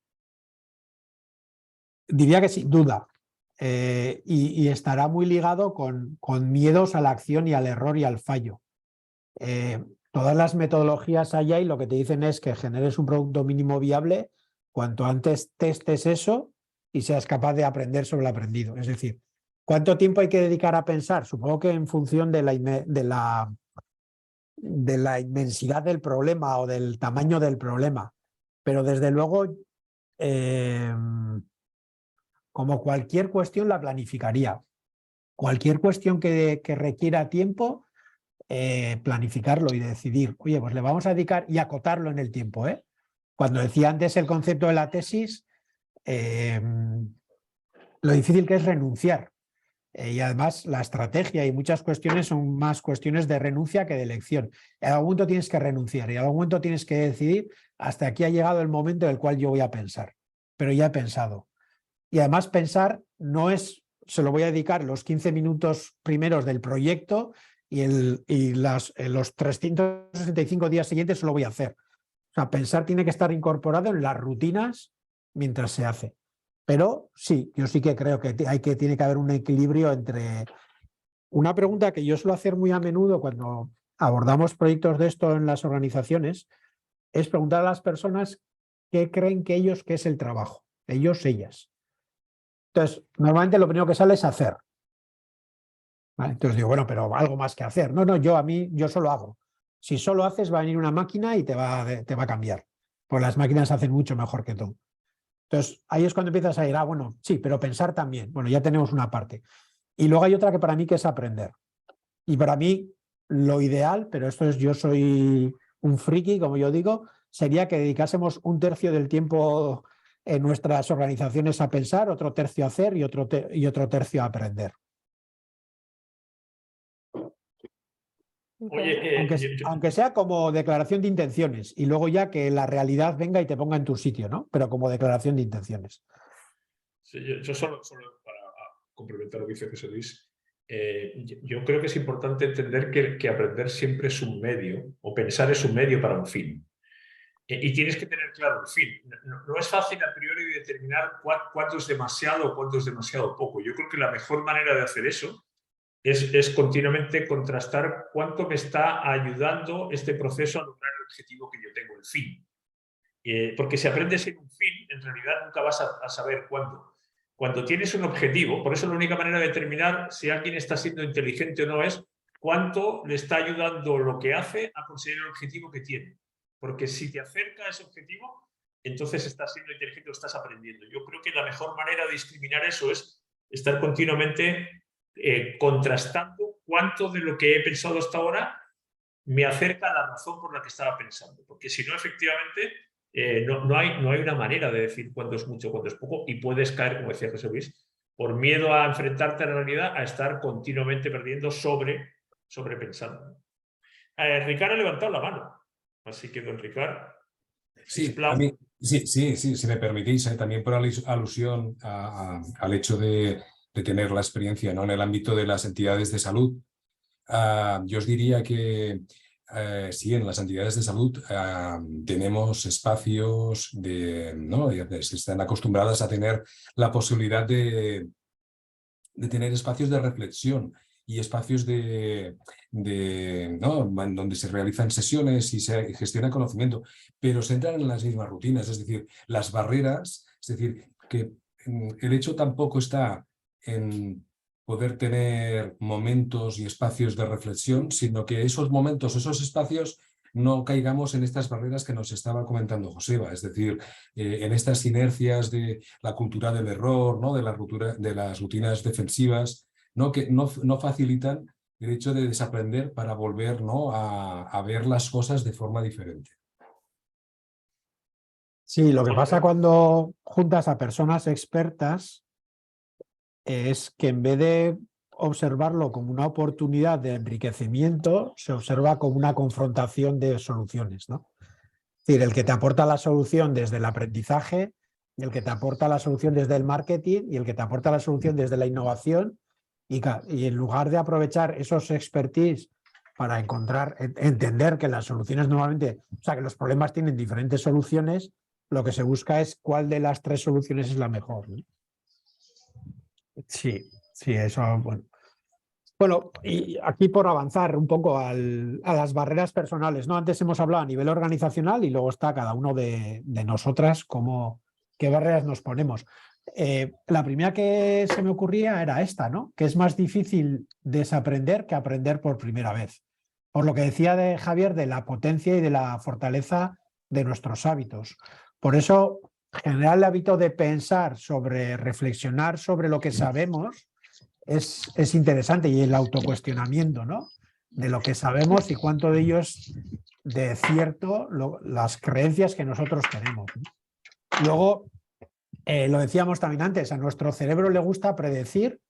Diría que sin duda. Y estará muy ligado con miedos a la acción y al error y al fallo. Todas las metodologías allá y lo que te dicen es que generes un producto mínimo viable cuanto antes testes eso y seas capaz de aprender sobre el aprendido. Es decir, ¿cuánto tiempo hay que dedicar a pensar? Supongo que en función de la inmensidad del problema o del tamaño del problema. Pero desde luego, como cualquier cuestión, la planificaría. Cualquier cuestión que requiera tiempo, planificarlo y decidir, oye, pues le vamos a dedicar y acotarlo en el tiempo. Cuando decía antes el concepto de la tesis, lo difícil que es renunciar. Y además la estrategia y muchas cuestiones son más cuestiones de renuncia que de elección. En algún momento tienes que renunciar y en algún momento tienes que decidir hasta aquí ha llegado el momento en el cual yo voy a pensar. Pero ya he pensado. Y además pensar no es, se lo voy a dedicar los 15 minutos primeros del proyecto y los 365 días siguientes se lo voy a hacer. O sea, pensar tiene que estar incorporado en las rutinas mientras se hace. Pero sí, yo sí que creo que tiene que haber un equilibrio entre... Una pregunta que yo suelo hacer muy a menudo cuando abordamos proyectos de esto en las organizaciones es preguntar a las personas qué creen que que es el trabajo, ellos, ellas. Entonces, normalmente lo primero que sale es hacer. ¿Vale? Entonces digo, bueno, pero algo más que hacer. No, yo solo hago. Si solo haces, va a venir una máquina y te va a cambiar. Pues las máquinas hacen mucho mejor que tú. Entonces, ahí es cuando empiezas a ir, bueno, sí, pero pensar también. Bueno, ya tenemos una parte. Y luego hay otra que para mí que es aprender. Y para mí, lo ideal, pero esto es, yo soy un friki, como yo digo, sería que dedicásemos un tercio del tiempo en nuestras organizaciones a pensar, otro tercio a hacer y otro tercio a aprender. Oye, aunque sea como declaración de intenciones y luego ya que la realidad venga y te ponga en tu sitio, ¿no? Pero como declaración de intenciones. Sí, yo solo para complementar lo que dice José Luis, yo creo que es importante entender que aprender siempre es un medio, o pensar es un medio para un fin. Y tienes que tener claro el fin. No es fácil a priori determinar cuánto es demasiado o cuánto es demasiado poco. Yo creo que la mejor manera de hacer eso es continuamente contrastar cuánto me está ayudando este proceso a lograr el objetivo que yo tengo, el fin. Porque si aprendes en un fin, en realidad nunca vas a saber cuándo. Cuando tienes un objetivo, por eso la única manera de determinar si alguien está siendo inteligente o no es cuánto le está ayudando lo que hace a conseguir el objetivo que tiene. Porque si te acerca a ese objetivo, entonces estás siendo inteligente o estás aprendiendo. Yo creo que la mejor manera de discriminar eso es estar continuamente contrastando cuánto de lo que he pensado hasta ahora me acerca a la razón por la que estaba pensando. Porque si no, efectivamente, no hay una manera de decir cuándo es mucho, cuándo es poco, y puedes caer, como decía José Luis, por miedo a enfrentarte a la realidad, a estar continuamente perdiendo sobrepensando. Ricard ha levantado la mano, así que don Ricard... Sí, si me permitís, también por alusión al hecho de tener la experiencia, ¿no?, en el ámbito de las entidades de salud. Yo os diría que sí, en las entidades de salud tenemos espacios ¿no?, se están acostumbradas a tener la posibilidad de tener espacios de reflexión y espacios ¿no?, donde se realizan sesiones y se gestiona conocimiento, pero se entran en las mismas rutinas, es decir, las barreras, es decir, que el hecho tampoco está en poder tener momentos y espacios de reflexión, sino que esos momentos, esos espacios, no caigamos en estas barreras que nos estaba comentando Joseba, es decir, en estas inercias de la cultura del error, ¿no?, de las rutinas defensivas, ¿no?, que no facilitan el hecho de desaprender para volver, ¿no?, a ver las cosas de forma diferente. Sí, lo que pasa cuando juntas a personas expertas es que en vez de observarlo como una oportunidad de enriquecimiento, se observa como una confrontación de soluciones, ¿no? Es decir, el que te aporta la solución desde el aprendizaje, y el que te aporta la solución desde el marketing, y el que te aporta la solución desde la innovación, y en lugar de aprovechar esos expertise para entender que las soluciones normalmente, o sea, que los problemas tienen diferentes soluciones, lo que se busca es cuál de las 3 soluciones es la mejor, ¿no? Sí, eso, bueno. Bueno, y aquí por avanzar un poco a las barreras personales, ¿no? Antes hemos hablado a nivel organizacional y luego está cada uno de nosotras qué barreras nos ponemos. La primera que se me ocurría era esta, ¿no? Que es más difícil desaprender que aprender por primera vez. Por lo que decía de Javier, de la potencia y de la fortaleza de nuestros hábitos. Por eso, generar el hábito de pensar reflexionar sobre lo que sabemos es interesante, y el autocuestionamiento, ¿no? De lo que sabemos y cuánto de ello es de cierto las creencias que nosotros tenemos, ¿no? Luego, lo decíamos también antes, a nuestro cerebro le gusta predecir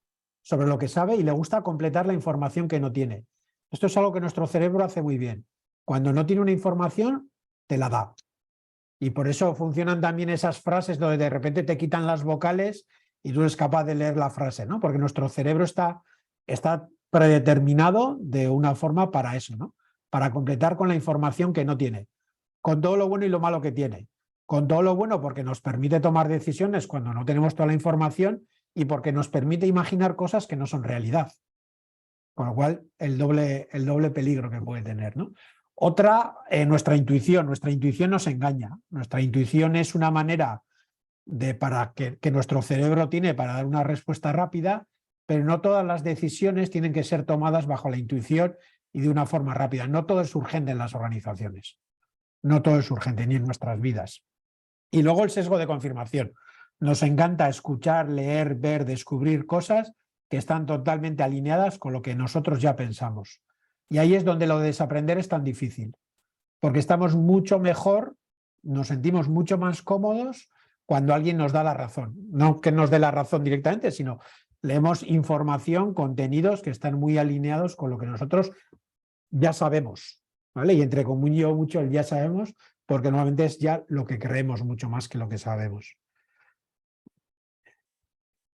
sobre lo que sabe y le gusta completar la información que no tiene. Esto es algo que nuestro cerebro hace muy bien. Cuando no tiene una información, te la da. Y por eso funcionan también esas frases donde de repente te quitan las vocales y tú eres capaz de leer la frase, ¿no? Porque nuestro cerebro está predeterminado de una forma para eso, ¿no? Para completar con la información que no tiene, con todo lo bueno y lo malo que tiene. Con todo lo bueno porque nos permite tomar decisiones cuando no tenemos toda la información y porque nos permite imaginar cosas que no son realidad. Con lo cual, el doble peligro que puede tener, ¿no? Otra, nuestra intuición nos engaña. Nuestra intuición es una manera que nuestro cerebro tiene para dar una respuesta rápida, pero no todas las decisiones tienen que ser tomadas bajo la intuición y de una forma rápida. No todo es urgente en las organizaciones. No todo es urgente, ni en nuestras vidas. Y luego el sesgo de confirmación. Nos encanta escuchar, leer, ver, descubrir cosas que están totalmente alineadas con lo que nosotros ya pensamos. Y ahí es donde lo de desaprender es tan difícil, porque estamos mucho mejor, nos sentimos mucho más cómodos cuando alguien nos da la razón. No que nos dé la razón directamente, sino leemos información, contenidos que están muy alineados con lo que nosotros ya sabemos, ¿vale? Y entre comillas mucho el ya sabemos, porque normalmente es ya lo que creemos mucho más que lo que sabemos.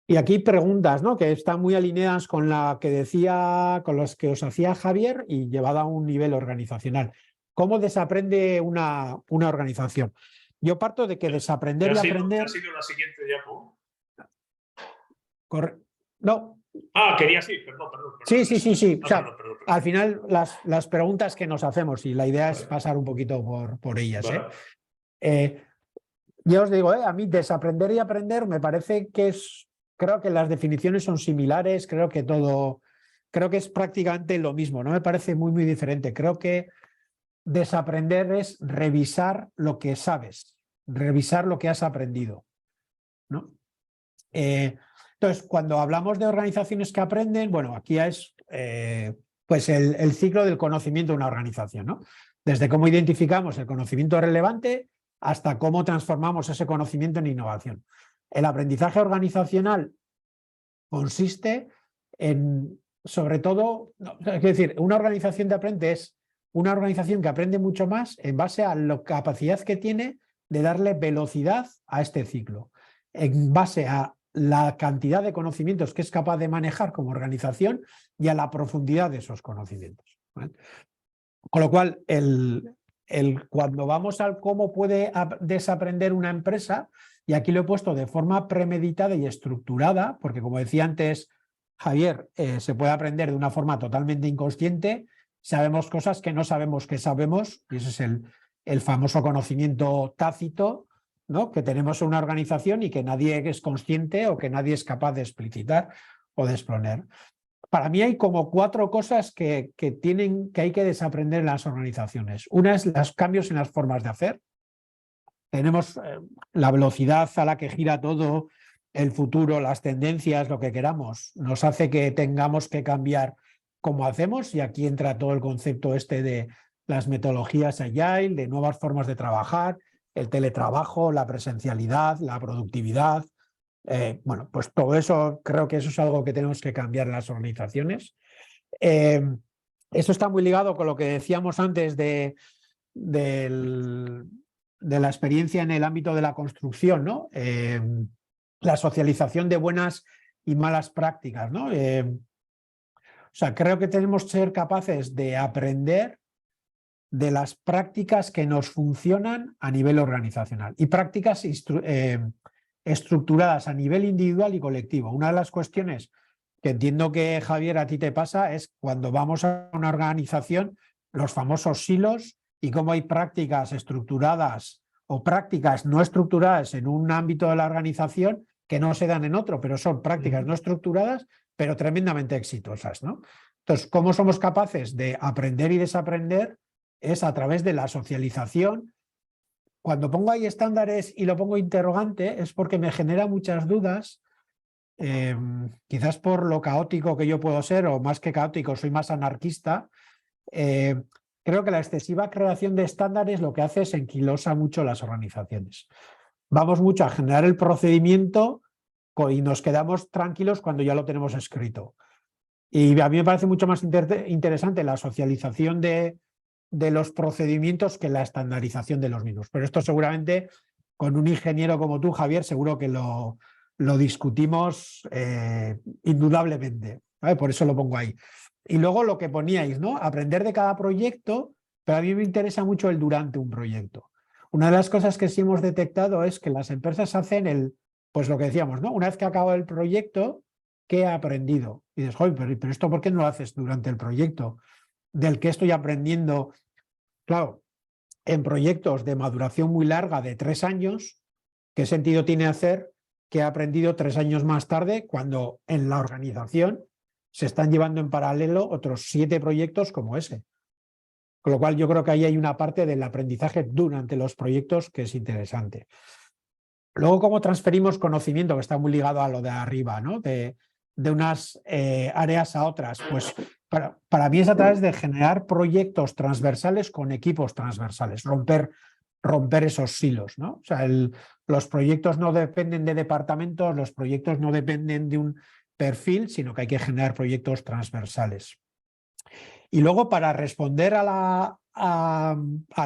Y aquí preguntas, ¿no? Que están muy alineadas con la que decía, con los que os hacía Javier y llevada a un nivel organizacional. ¿Cómo desaprende una organización? Yo parto de que desaprender y aprender... ¿Ha sido la siguiente diapo? No. Ah, quería sí, perdón. Sí. No, o sea, perdón. Al final, las preguntas que nos hacemos, y la idea es pasar un poquito por ellas. Vale. Yo os digo, a mí desaprender y aprender me parece que creo que las definiciones son similares, creo que es prácticamente lo mismo, no me parece muy diferente. Creo que desaprender es revisar lo que sabes, revisar lo que has aprendido, ¿no? Entonces, cuando hablamos de organizaciones que aprenden, bueno, aquí es pues el ciclo del conocimiento de una organización, ¿no? Desde cómo identificamos el conocimiento relevante hasta cómo transformamos ese conocimiento en innovación. El aprendizaje organizacional consiste en, sobre todo, es decir, una organización de aprendizaje es una organización que aprende mucho más en base a la capacidad que tiene de darle velocidad a este ciclo, en base a la cantidad de conocimientos que es capaz de manejar como organización y a la profundidad de esos conocimientos, ¿vale? Con lo cual, cuando vamos al cómo puede desaprender una empresa, y aquí lo he puesto de forma premeditada y estructurada, porque como decía antes Javier, se puede aprender de una forma totalmente inconsciente, sabemos cosas que no sabemos que sabemos, y ese es el famoso conocimiento tácito, ¿no? Que tenemos en una organización y que nadie es consciente o que nadie es capaz de explicitar o de exponer. Para mí hay como 4 cosas que hay que desaprender en las organizaciones. Una es los cambios en las formas de hacer. Tenemos la velocidad a la que gira todo, el futuro, las tendencias, lo que queramos, nos hace que tengamos que cambiar cómo hacemos, y aquí entra todo el concepto de las metodologías agile, de nuevas formas de trabajar, el teletrabajo, la presencialidad, la productividad. Bueno, pues todo eso, creo que eso es algo que tenemos que cambiar en las organizaciones. Eso está muy ligado con lo que decíamos antes de la experiencia en el ámbito de la construcción, ¿no? La socialización de buenas y malas prácticas, ¿no? O sea, creo que tenemos que ser capaces de aprender de las prácticas que nos funcionan a nivel organizacional y prácticas estructuradas a nivel individual y colectivo. Una de las cuestiones que entiendo que, Javier, a ti te pasa es cuando vamos a una organización, los famosos silos y cómo hay prácticas estructuradas o prácticas no estructuradas en un ámbito de la organización que no se dan en otro, pero son prácticas no estructuradas, pero tremendamente exitosas, ¿no? Entonces, ¿cómo somos capaces de aprender y desaprender? Es a través de la socialización. Cuando pongo ahí estándares y lo pongo interrogante es porque me genera muchas dudas, quizás por lo caótico que yo puedo ser, o más que caótico, soy más anarquista. Creo que la excesiva creación de estándares lo que hace es enquilosa mucho las organizaciones. Vamos mucho a generar el procedimiento y nos quedamos tranquilos cuando ya lo tenemos escrito. Y a mí me parece mucho más interesante la socialización de los procedimientos que la estandarización de los mismos. Pero esto seguramente con un ingeniero como tú, Javier, seguro que lo discutimos indudablemente, ¿vale? Por eso lo pongo ahí. Y luego lo que poníais, ¿no? Aprender de cada proyecto, pero a mí me interesa mucho el durante un proyecto. Una de las cosas que sí hemos detectado es que las empresas hacen pues lo que decíamos, ¿no? Una vez que acaba el proyecto, ¿qué he aprendido? Y dices, joder, pero esto ¿por qué no lo haces durante el proyecto? ¿Del qué estoy aprendiendo? Claro, en proyectos de maduración muy larga de 3 años, ¿qué sentido tiene hacer que he aprendido 3 años más tarde cuando en la organización se están llevando en paralelo otros 7 proyectos como ese? Con lo cual yo creo que ahí hay una parte del aprendizaje durante los proyectos que es interesante. Luego, ¿cómo transferimos conocimiento? Que está muy ligado a lo de arriba, ¿no? De unas áreas a otras. Pues para mí es a través de generar proyectos transversales con equipos transversales, romper esos silos, ¿no? O sea, los proyectos no dependen de departamentos, los proyectos no dependen de un perfil, sino que hay que generar proyectos transversales. Y luego, para responder a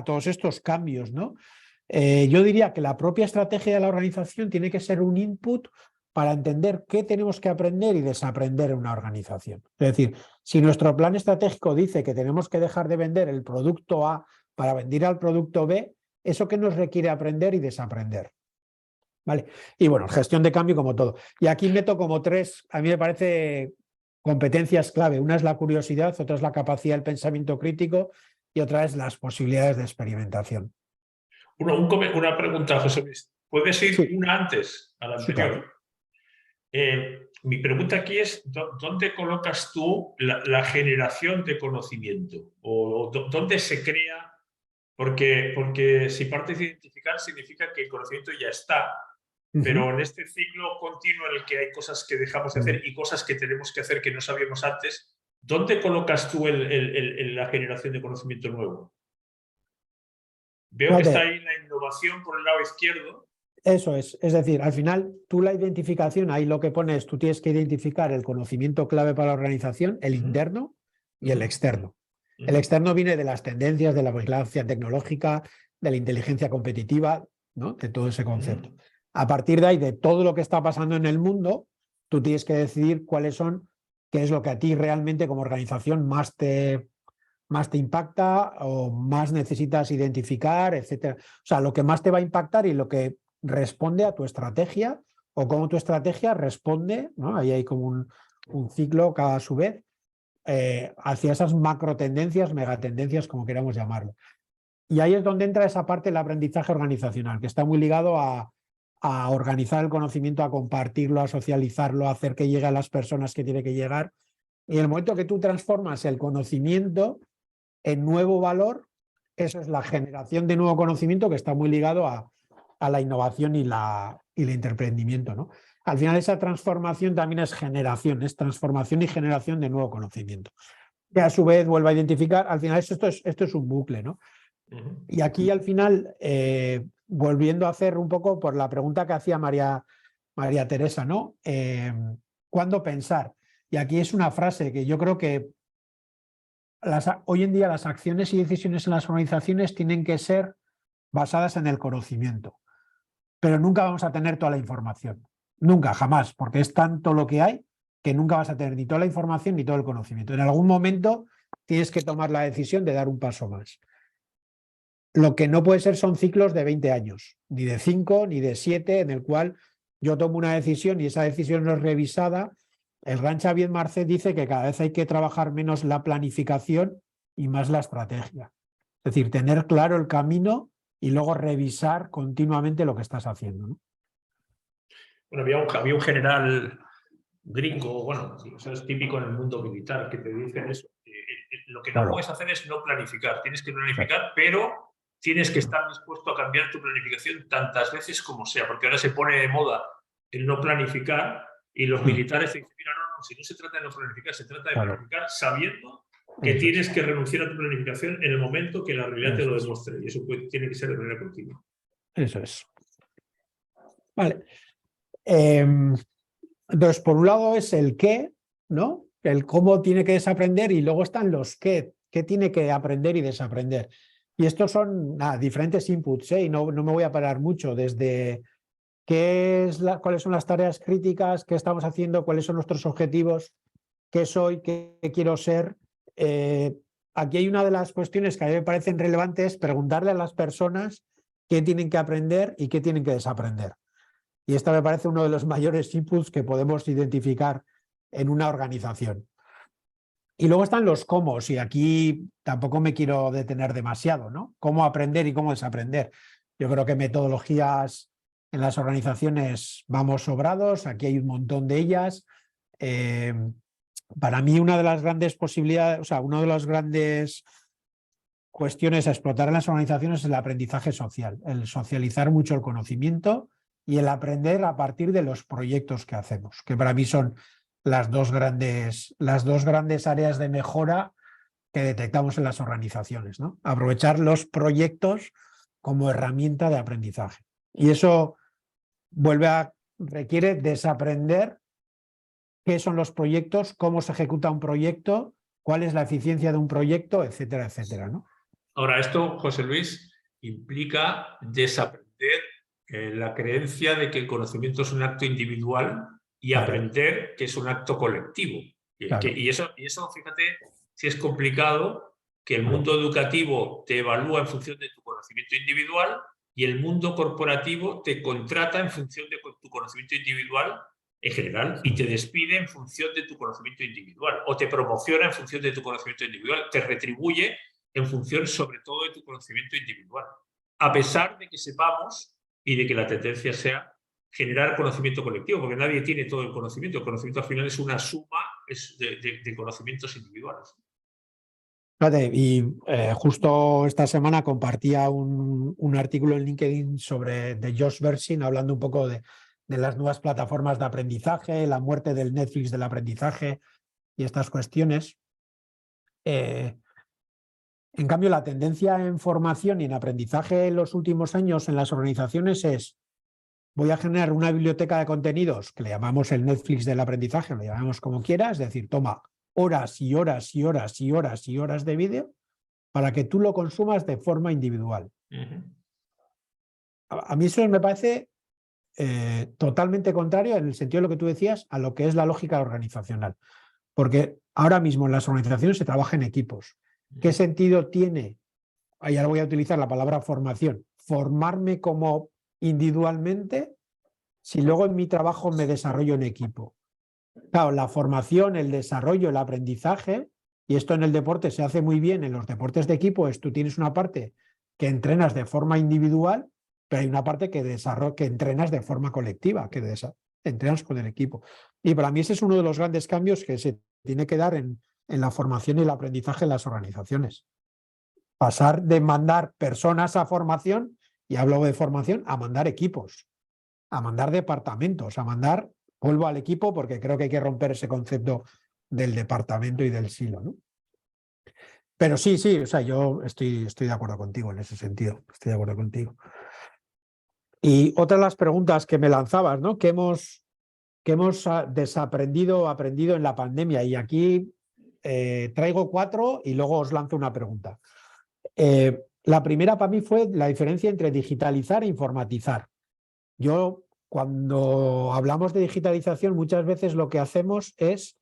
todos estos cambios, ¿no? Yo diría que la propia estrategia de la organización tiene que ser un input para entender qué tenemos que aprender y desaprender en una organización. Es decir, si nuestro plan estratégico dice que tenemos que dejar de vender el producto A para vender al producto B, ¿eso qué nos requiere aprender y desaprender? ¿Vale? Y bueno, gestión de cambio como todo. Y aquí meto como 3, a mí me parece, competencias clave. Una es la curiosidad, otra es la capacidad del pensamiento crítico y otra es las posibilidades de experimentación. Una pregunta, José Luis. ¿Puedes ir Sí. una antes a la anterior? Sí, claro. Mi pregunta aquí es, ¿dónde colocas tú la generación de conocimiento? ¿O dónde se crea? Porque si partes de identificar significa que el conocimiento ya está, pero en este ciclo continuo en el que hay cosas que dejamos de hacer y cosas que tenemos que hacer que no sabíamos antes, ¿dónde colocas tú la generación de conocimiento nuevo? Veo que está ahí la innovación por el lado izquierdo. Eso es decir, al final tú la identificación, ahí lo que pones, tú tienes que identificar el conocimiento clave para la organización, el interno y el externo. El externo viene de las tendencias, de la vigilancia tecnológica, de la inteligencia competitiva, ¿no? De todo ese concepto. A partir de ahí, de todo lo que está pasando en el mundo, tú tienes que decidir qué es lo que a ti realmente como organización más te impacta o más necesitas identificar, etcétera. O sea, lo que más te va a impactar y lo que responde a tu estrategia o cómo tu estrategia responde, ¿no? Ahí hay como un ciclo cada a su vez hacia esas macro tendencias, megatendencias, como queramos llamarlo. Y ahí es donde entra esa parte del aprendizaje organizacional, que está muy ligado a organizar el conocimiento, a compartirlo, a socializarlo, a hacer que llegue a las personas que tiene que llegar. Y en el momento que tú transformas el conocimiento en nuevo valor, eso es la generación de nuevo conocimiento que está muy ligado a la innovación y el emprendimiento, ¿no? Al final esa transformación también es generación, es transformación y generación de nuevo conocimiento. Que a su vez vuelva a identificar, al final esto es un bucle, ¿no? Y aquí al final, volviendo a hacer un poco por la pregunta que hacía María Teresa, ¿no? ¿Cuándo pensar? Y aquí es una frase que yo creo que hoy en día las acciones y decisiones en las organizaciones tienen que ser basadas en el conocimiento, pero nunca vamos a tener toda la información, nunca, jamás, porque es tanto lo que hay que nunca vas a tener ni toda la información ni todo el conocimiento. En algún momento tienes que tomar la decisión de dar un paso más. Lo que no puede ser son ciclos de 20 años, ni de 5, ni de 7, en el cual yo tomo una decisión y esa decisión no es revisada. El gran Xavier Marcet dice que cada vez hay que trabajar menos la planificación y más la estrategia. Es decir, tener claro el camino y luego revisar continuamente lo que estás haciendo, ¿no? Bueno, había un general gringo, bueno, eso es típico en el mundo militar, que te dicen eso. Lo que no puedes hacer es no planificar. Tienes que planificar, pero tienes que estar dispuesto a cambiar tu planificación tantas veces como sea, porque ahora se pone de moda el no planificar y los militares dicen, mira, no, si no se trata de no planificar, se trata de planificar sabiendo que tienes que renunciar a tu planificación en el momento que la realidad te lo demuestre, y eso tiene que ser de manera continua. Eso es. Vale. Entonces, por un lado es el qué, ¿no? El cómo tiene que desaprender, y luego están los qué tiene que aprender y desaprender. Y estos son diferentes inputs, y no me voy a parar mucho, desde cuáles son las tareas críticas, qué estamos haciendo, cuáles son nuestros objetivos, qué soy, qué quiero ser. Aquí hay una de las cuestiones que a mí me parecen relevantes, preguntarle a las personas qué tienen que aprender y qué tienen que desaprender. Y esta me parece uno de los mayores inputs que podemos identificar en una organización. Y luego están los cómo, y aquí tampoco me quiero detener demasiado, ¿no? Cómo aprender y cómo desaprender. Yo creo que metodologías en las organizaciones vamos sobrados, aquí hay un montón de ellas. Para mí una de las grandes posibilidades, o sea, una de las grandes cuestiones a explotar en las organizaciones es el aprendizaje social, el socializar mucho el conocimiento y el aprender a partir de los proyectos que hacemos, que para mí son las dos grandes áreas de mejora que detectamos en las organizaciones, ¿no? Aprovechar los proyectos como herramienta de aprendizaje. Y eso requiere desaprender qué son los proyectos, cómo se ejecuta un proyecto, cuál es la eficiencia de un proyecto, etcétera, etcétera, ¿no? Ahora, esto, José Luis, implica desaprender la creencia de que el conocimiento es un acto individual y aprender que es un acto colectivo. Y eso, fíjate, si es complicado, que el mundo educativo te evalúa en función de tu conocimiento individual y el mundo corporativo te contrata en función de tu conocimiento individual en general y te despide en función de tu conocimiento individual o te promociona en función de tu conocimiento individual, te retribuye en función sobre todo de tu conocimiento individual, a pesar de que sepamos y de que la tendencia sea generar conocimiento colectivo, porque nadie tiene todo el conocimiento al final es una suma de conocimientos individuales. Y justo esta semana compartía un artículo en LinkedIn de Josh Bersin, hablando un poco de las nuevas plataformas de aprendizaje, la muerte del Netflix del aprendizaje y estas cuestiones. En cambio, la tendencia en formación y en aprendizaje en los últimos años en las organizaciones es: voy a generar una biblioteca de contenidos que le llamamos el Netflix del aprendizaje, lo llamamos como quieras, es decir, toma horas y horas y horas y horas y horas de vídeo para que tú lo consumas de forma individual. A mí eso me parece totalmente contrario, en el sentido de lo que tú decías, a lo que es la lógica organizacional. Porque ahora mismo en las organizaciones se trabaja en equipos. ¿Qué sentido tiene? Ahí ahora voy a utilizar la palabra formación. Formarme como individualmente si luego en mi trabajo me desarrollo en equipo. Claro, la formación, el desarrollo, el aprendizaje, y esto en el deporte se hace muy bien, en los deportes de equipo, tú tienes una parte que entrenas de forma individual, pero hay una parte que entrenas de forma colectiva, que entrenas con el equipo. Y para mí ese es uno de los grandes cambios que se tiene que dar en la formación y el aprendizaje en las organizaciones. Pasar de mandar personas a formación, y hablo de formación, a mandar equipos, a mandar departamentos, vuelvo al equipo porque creo que hay que romper ese concepto del departamento y del silo, ¿no? Pero sí, o sea, yo estoy de acuerdo contigo en ese sentido, estoy de acuerdo contigo. Y otra de las preguntas que me lanzabas, ¿no? ¿Qué hemos desaprendido o aprendido en la pandemia? Y aquí traigo 4 y luego os lanzo una pregunta. La primera para mí fue la diferencia entre digitalizar e informatizar. Yo cuando hablamos de digitalización, muchas veces lo que hacemos es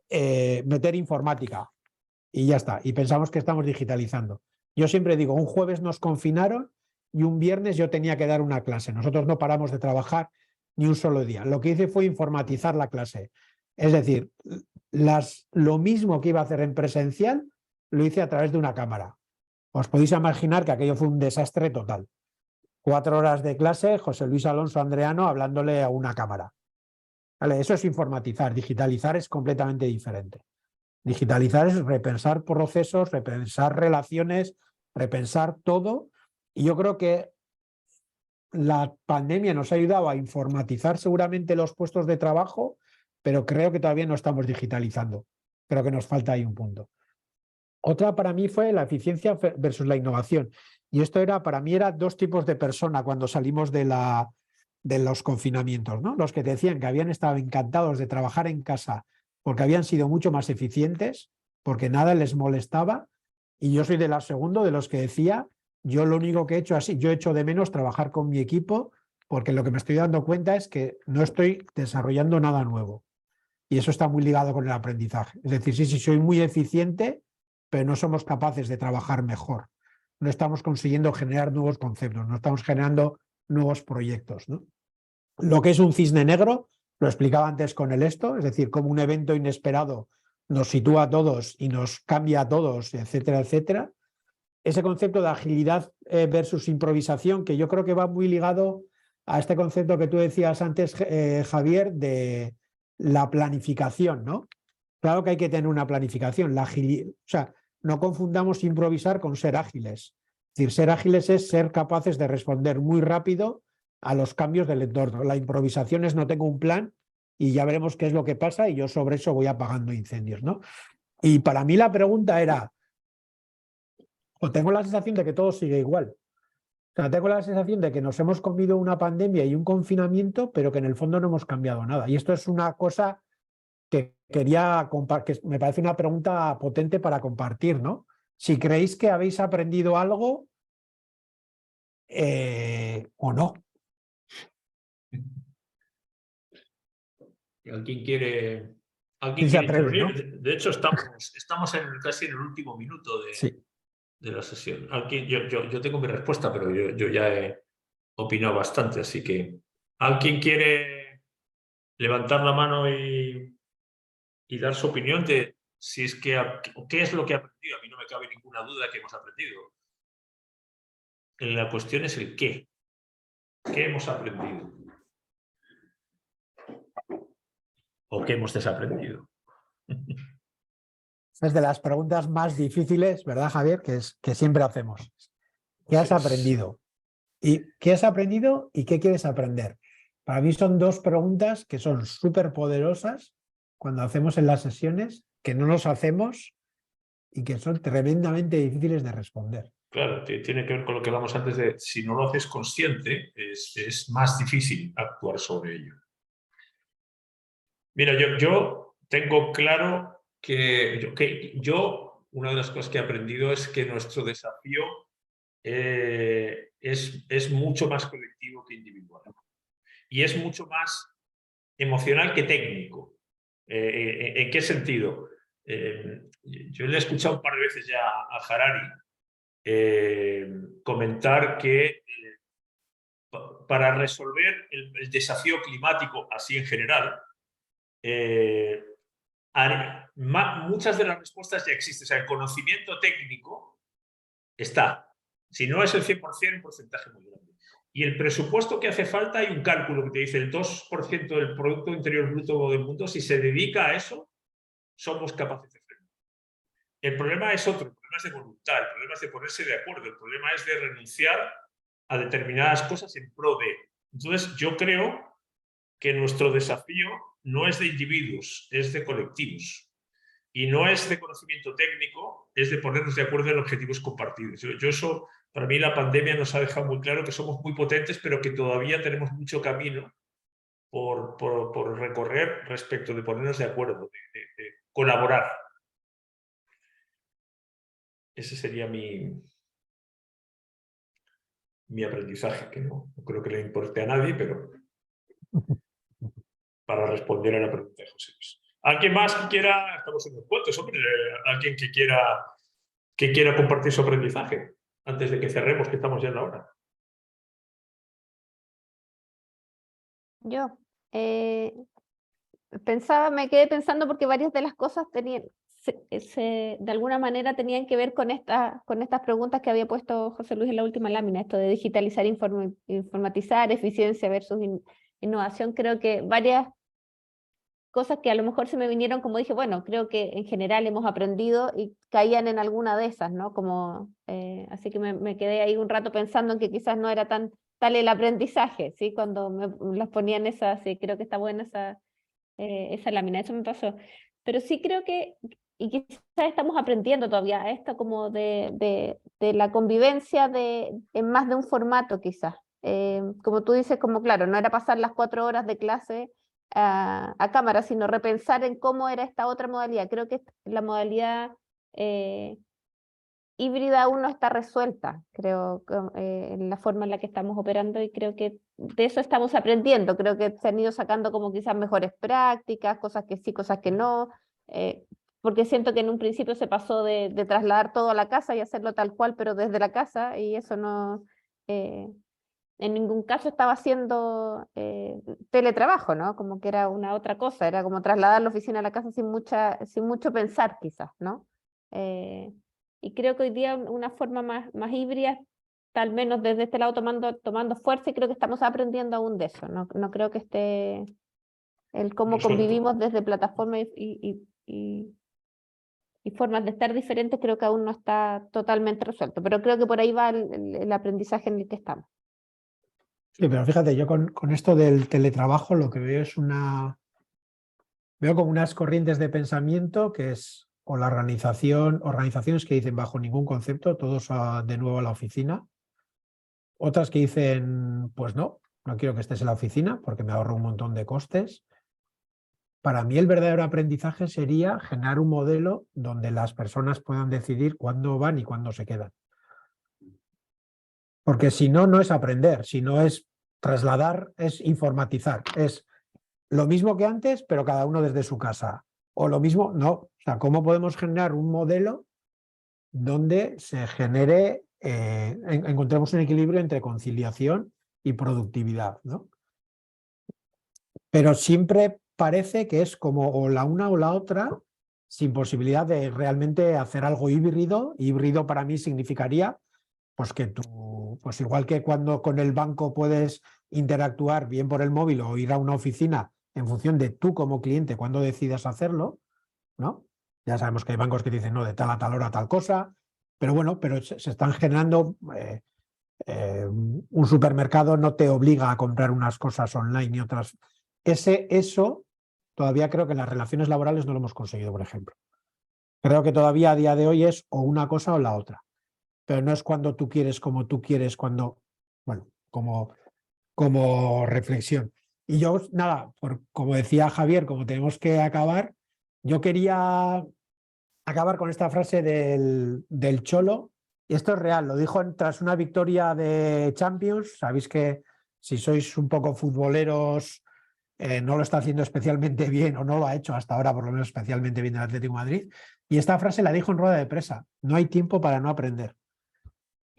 meter informática y ya está, y pensamos que estamos digitalizando. Yo siempre digo, un jueves nos confinaron y un viernes yo tenía que dar una clase. Nosotros no paramos de trabajar ni un solo día. Lo que hice fue informatizar la clase. Es decir, lo mismo que iba a hacer en presencial, lo hice a través de una cámara. Os podéis imaginar que aquello fue un desastre total. 4 horas de clase, José Luis Alonso Andreano hablándole a una cámara. ¿Vale? Eso es informatizar. Digitalizar es completamente diferente. Digitalizar es repensar procesos, repensar relaciones, repensar todo. Y yo creo que la pandemia nos ha ayudado a informatizar seguramente los puestos de trabajo, pero creo que todavía no estamos digitalizando. Creo que nos falta ahí un punto. Otra para mí fue la eficiencia versus la innovación. Y esto para mí era 2 tipos de persona cuando salimos de los confinamientos, ¿no? Los que te decían que habían estado encantados de trabajar en casa porque habían sido mucho más eficientes, porque nada les molestaba. Y yo soy de la segunda, de los que decía, yo lo único que he hecho así, yo echo de menos trabajar con mi equipo, porque lo que me estoy dando cuenta es que no estoy desarrollando nada nuevo. Y eso está muy ligado con el aprendizaje. Es decir, sí, soy muy eficiente, pero no somos capaces de trabajar mejor. No estamos consiguiendo generar nuevos conceptos, no estamos generando nuevos proyectos, ¿no? Lo que es un cisne negro, lo explicaba antes con el esto, es decir, como un evento inesperado nos sitúa a todos y nos cambia a todos, etcétera, etcétera. Ese concepto de agilidad versus improvisación, que yo creo que va muy ligado a este concepto que tú decías antes, Javier, de la planificación, ¿no? Claro que hay que tener una planificación. O sea, no confundamos improvisar con ser ágiles. Es decir, ser ágiles es ser capaces de responder muy rápido a los cambios del entorno. La improvisación es no tengo un plan y ya veremos qué es lo que pasa y yo sobre eso voy apagando incendios, ¿no? Y para mí la pregunta era, o tengo la sensación de que todo sigue igual. O sea, tengo la sensación de que nos hemos comido una pandemia y un confinamiento, pero que en el fondo no hemos cambiado nada. Y esto es una cosa que quería compartir, que me parece una pregunta potente para compartir, ¿no? Si creéis que habéis aprendido algo o no. ¿Alguien quiere ¿Quién se atreve, intervenir? no? De hecho, estamos casi en el último minuto Sí. de la sesión. Yo tengo mi respuesta, pero yo ya he opinado bastante, así que ¿alguien quiere levantar la mano y dar su opinión de si es que qué es lo que ha aprendido? A mí no me cabe ninguna duda que hemos aprendido. La cuestión es el qué. ¿Qué hemos aprendido? ¿O qué hemos desaprendido? Es de las preguntas más difíciles, ¿verdad, Javier? Que siempre hacemos. ¿Qué has aprendido? ¿Y qué has aprendido y qué quieres aprender? Para mí son 2 preguntas que son súper poderosas cuando hacemos en las sesiones, que no nos hacemos y que son tremendamente difíciles de responder. Claro, tiene que ver con lo que hablamos antes de si no lo haces consciente, es más difícil actuar sobre ello. Mira, yo tengo claro que una de las cosas que he aprendido es que nuestro desafío es mucho más colectivo que individual. Y es mucho más emocional que técnico. ¿En qué sentido? Yo le he escuchado un par de veces ya a Harari comentar que para resolver el desafío climático así en general, muchas de las respuestas ya existen. O sea, el conocimiento técnico está. Si no es el 100%, un porcentaje muy grande. Y el presupuesto que hace falta, hay un cálculo que te dice el 2% del Producto Interior Bruto del mundo, si se dedica a eso, somos capaces de frenar. El problema es otro, el problema es de voluntad, el problema es de ponerse de acuerdo, el problema es de renunciar a determinadas cosas en pro de. Entonces, yo creo que nuestro desafío no es de individuos, es de colectivos. Y no es de conocimiento técnico, es de ponernos de acuerdo en objetivos compartidos. Eso, para mí, la pandemia nos ha dejado muy claro que somos muy potentes, pero que todavía tenemos mucho camino por recorrer respecto de ponernos de acuerdo, de colaborar. Ese sería mi aprendizaje, que no creo que le importe a nadie, pero para responder a la pregunta de José Luis. ¿Alguien más que quiera? Estamos en los cuentos, hombre. ¿Alguien que quiera compartir su aprendizaje antes de que cerremos, que estamos ya en la hora? Yo me quedé pensando porque varias de las cosas tenían, de alguna manera tenían que ver con estas preguntas que había puesto José Luis en la última lámina, esto de digitalizar, informatizar, eficiencia versus innovación. Creo que varias cosas que a lo mejor se me vinieron, como dije, bueno, creo que en general hemos aprendido y caían en alguna de esas, ¿no? Así que me quedé ahí un rato pensando en que quizás no era tal el aprendizaje, ¿sí? Cuando me las ponían esas, sí, creo que está buena esa lámina, eso me pasó. Pero sí creo que, y quizás estamos aprendiendo todavía esto como de la convivencia en más de un formato quizás. Como tú dices, como claro, no era pasar las 4 horas de clase a cámara, sino repensar en cómo era esta otra modalidad. Creo que la modalidad híbrida aún no está resuelta, creo, en la forma en la que estamos operando, y creo que de eso estamos aprendiendo. Creo que se han ido sacando como quizás mejores prácticas, cosas que sí, cosas que no, porque siento que en un principio se pasó de trasladar todo a la casa y hacerlo tal cual, pero desde la casa, y eso no... en ningún caso estaba haciendo teletrabajo, ¿no? Como que era una otra cosa, era como trasladar la oficina a la casa sin mucho pensar quizás, ¿no? Y creo que hoy día una forma más híbrida, al menos desde este lado tomando fuerza, y creo que estamos aprendiendo aún de eso, ¿no? No creo que esté el cómo convivimos desde plataformas y formas de estar diferentes, creo que aún no está totalmente resuelto, pero creo que por ahí va el aprendizaje en el que estamos. Sí, pero fíjate, yo con esto del teletrabajo lo que veo veo como unas corrientes de pensamiento que es o la organizaciones que dicen bajo ningún concepto, todos de nuevo a la oficina. Otras que dicen, pues no quiero que estés en la oficina porque me ahorro un montón de costes. Para mí el verdadero aprendizaje sería generar un modelo donde las personas puedan decidir cuándo van y cuándo se quedan. Porque si no, no es aprender, si no es trasladar, es informatizar, es lo mismo que antes, pero cada uno desde su casa. O lo mismo, no. O sea, ¿cómo podemos generar un modelo donde se genere, encontremos un equilibrio entre conciliación y productividad, ¿no? Pero siempre parece que es como o la una o la otra, sin posibilidad de realmente hacer algo híbrido. Híbrido para mí significaría pues que tú, pues igual que cuando con el banco puedes interactuar bien por el móvil o ir a una oficina en función de tú como cliente cuando decidas hacerlo, ¿no? Ya sabemos que hay bancos que dicen no, de tal a tal hora tal cosa, pero bueno, pero se están generando, un supermercado no te obliga a comprar unas cosas online y otras. Eso todavía creo que en las relaciones laborales no lo hemos conseguido, por ejemplo. Creo que todavía a día de hoy es o una cosa o la otra. Pero no es cuando tú quieres, como tú quieres, bueno, como reflexión. Y yo, nada, como decía Javier, como tenemos que acabar, yo quería acabar con esta frase del Cholo, y esto es real, lo dijo tras una victoria de Champions. Sabéis que si sois un poco futboleros, no lo está haciendo especialmente bien, o no lo ha hecho hasta ahora, por lo menos especialmente bien el Atlético de Madrid, y esta frase la dijo en rueda de prensa: no hay tiempo para no aprender.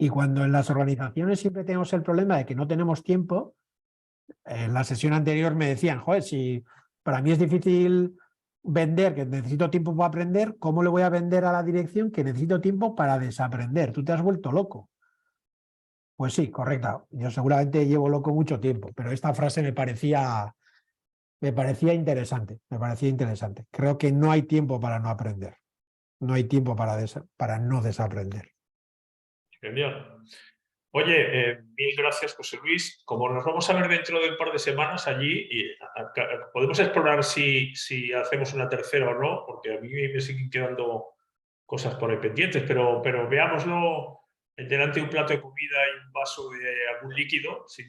Y cuando en las organizaciones siempre tenemos el problema de que no tenemos tiempo, en la sesión anterior me decían, joder, si para mí es difícil vender, que necesito tiempo para aprender, ¿cómo le voy a vender a la dirección que necesito tiempo para desaprender? Tú te has vuelto loco. Pues sí, correcta. Yo seguramente llevo loco mucho tiempo, pero esta frase me parecía interesante, Creo que no hay tiempo para no aprender. No hay tiempo para no desaprender. Genial. Oye, mil gracias, José Luis. Como nos vamos a ver dentro de un par de semanas allí, podemos explorar si hacemos una tercera o no, porque a mí me siguen quedando cosas por ahí pendientes, pero veámoslo delante de un plato de comida y un vaso de algún líquido, sin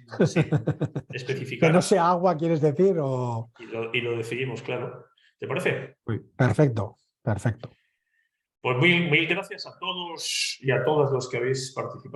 especificar. Que no sea agua, ¿quieres decir? O... Y lo decidimos, claro. ¿Te parece? Perfecto, perfecto. Pues mil gracias a todos y a todas los que habéis participado.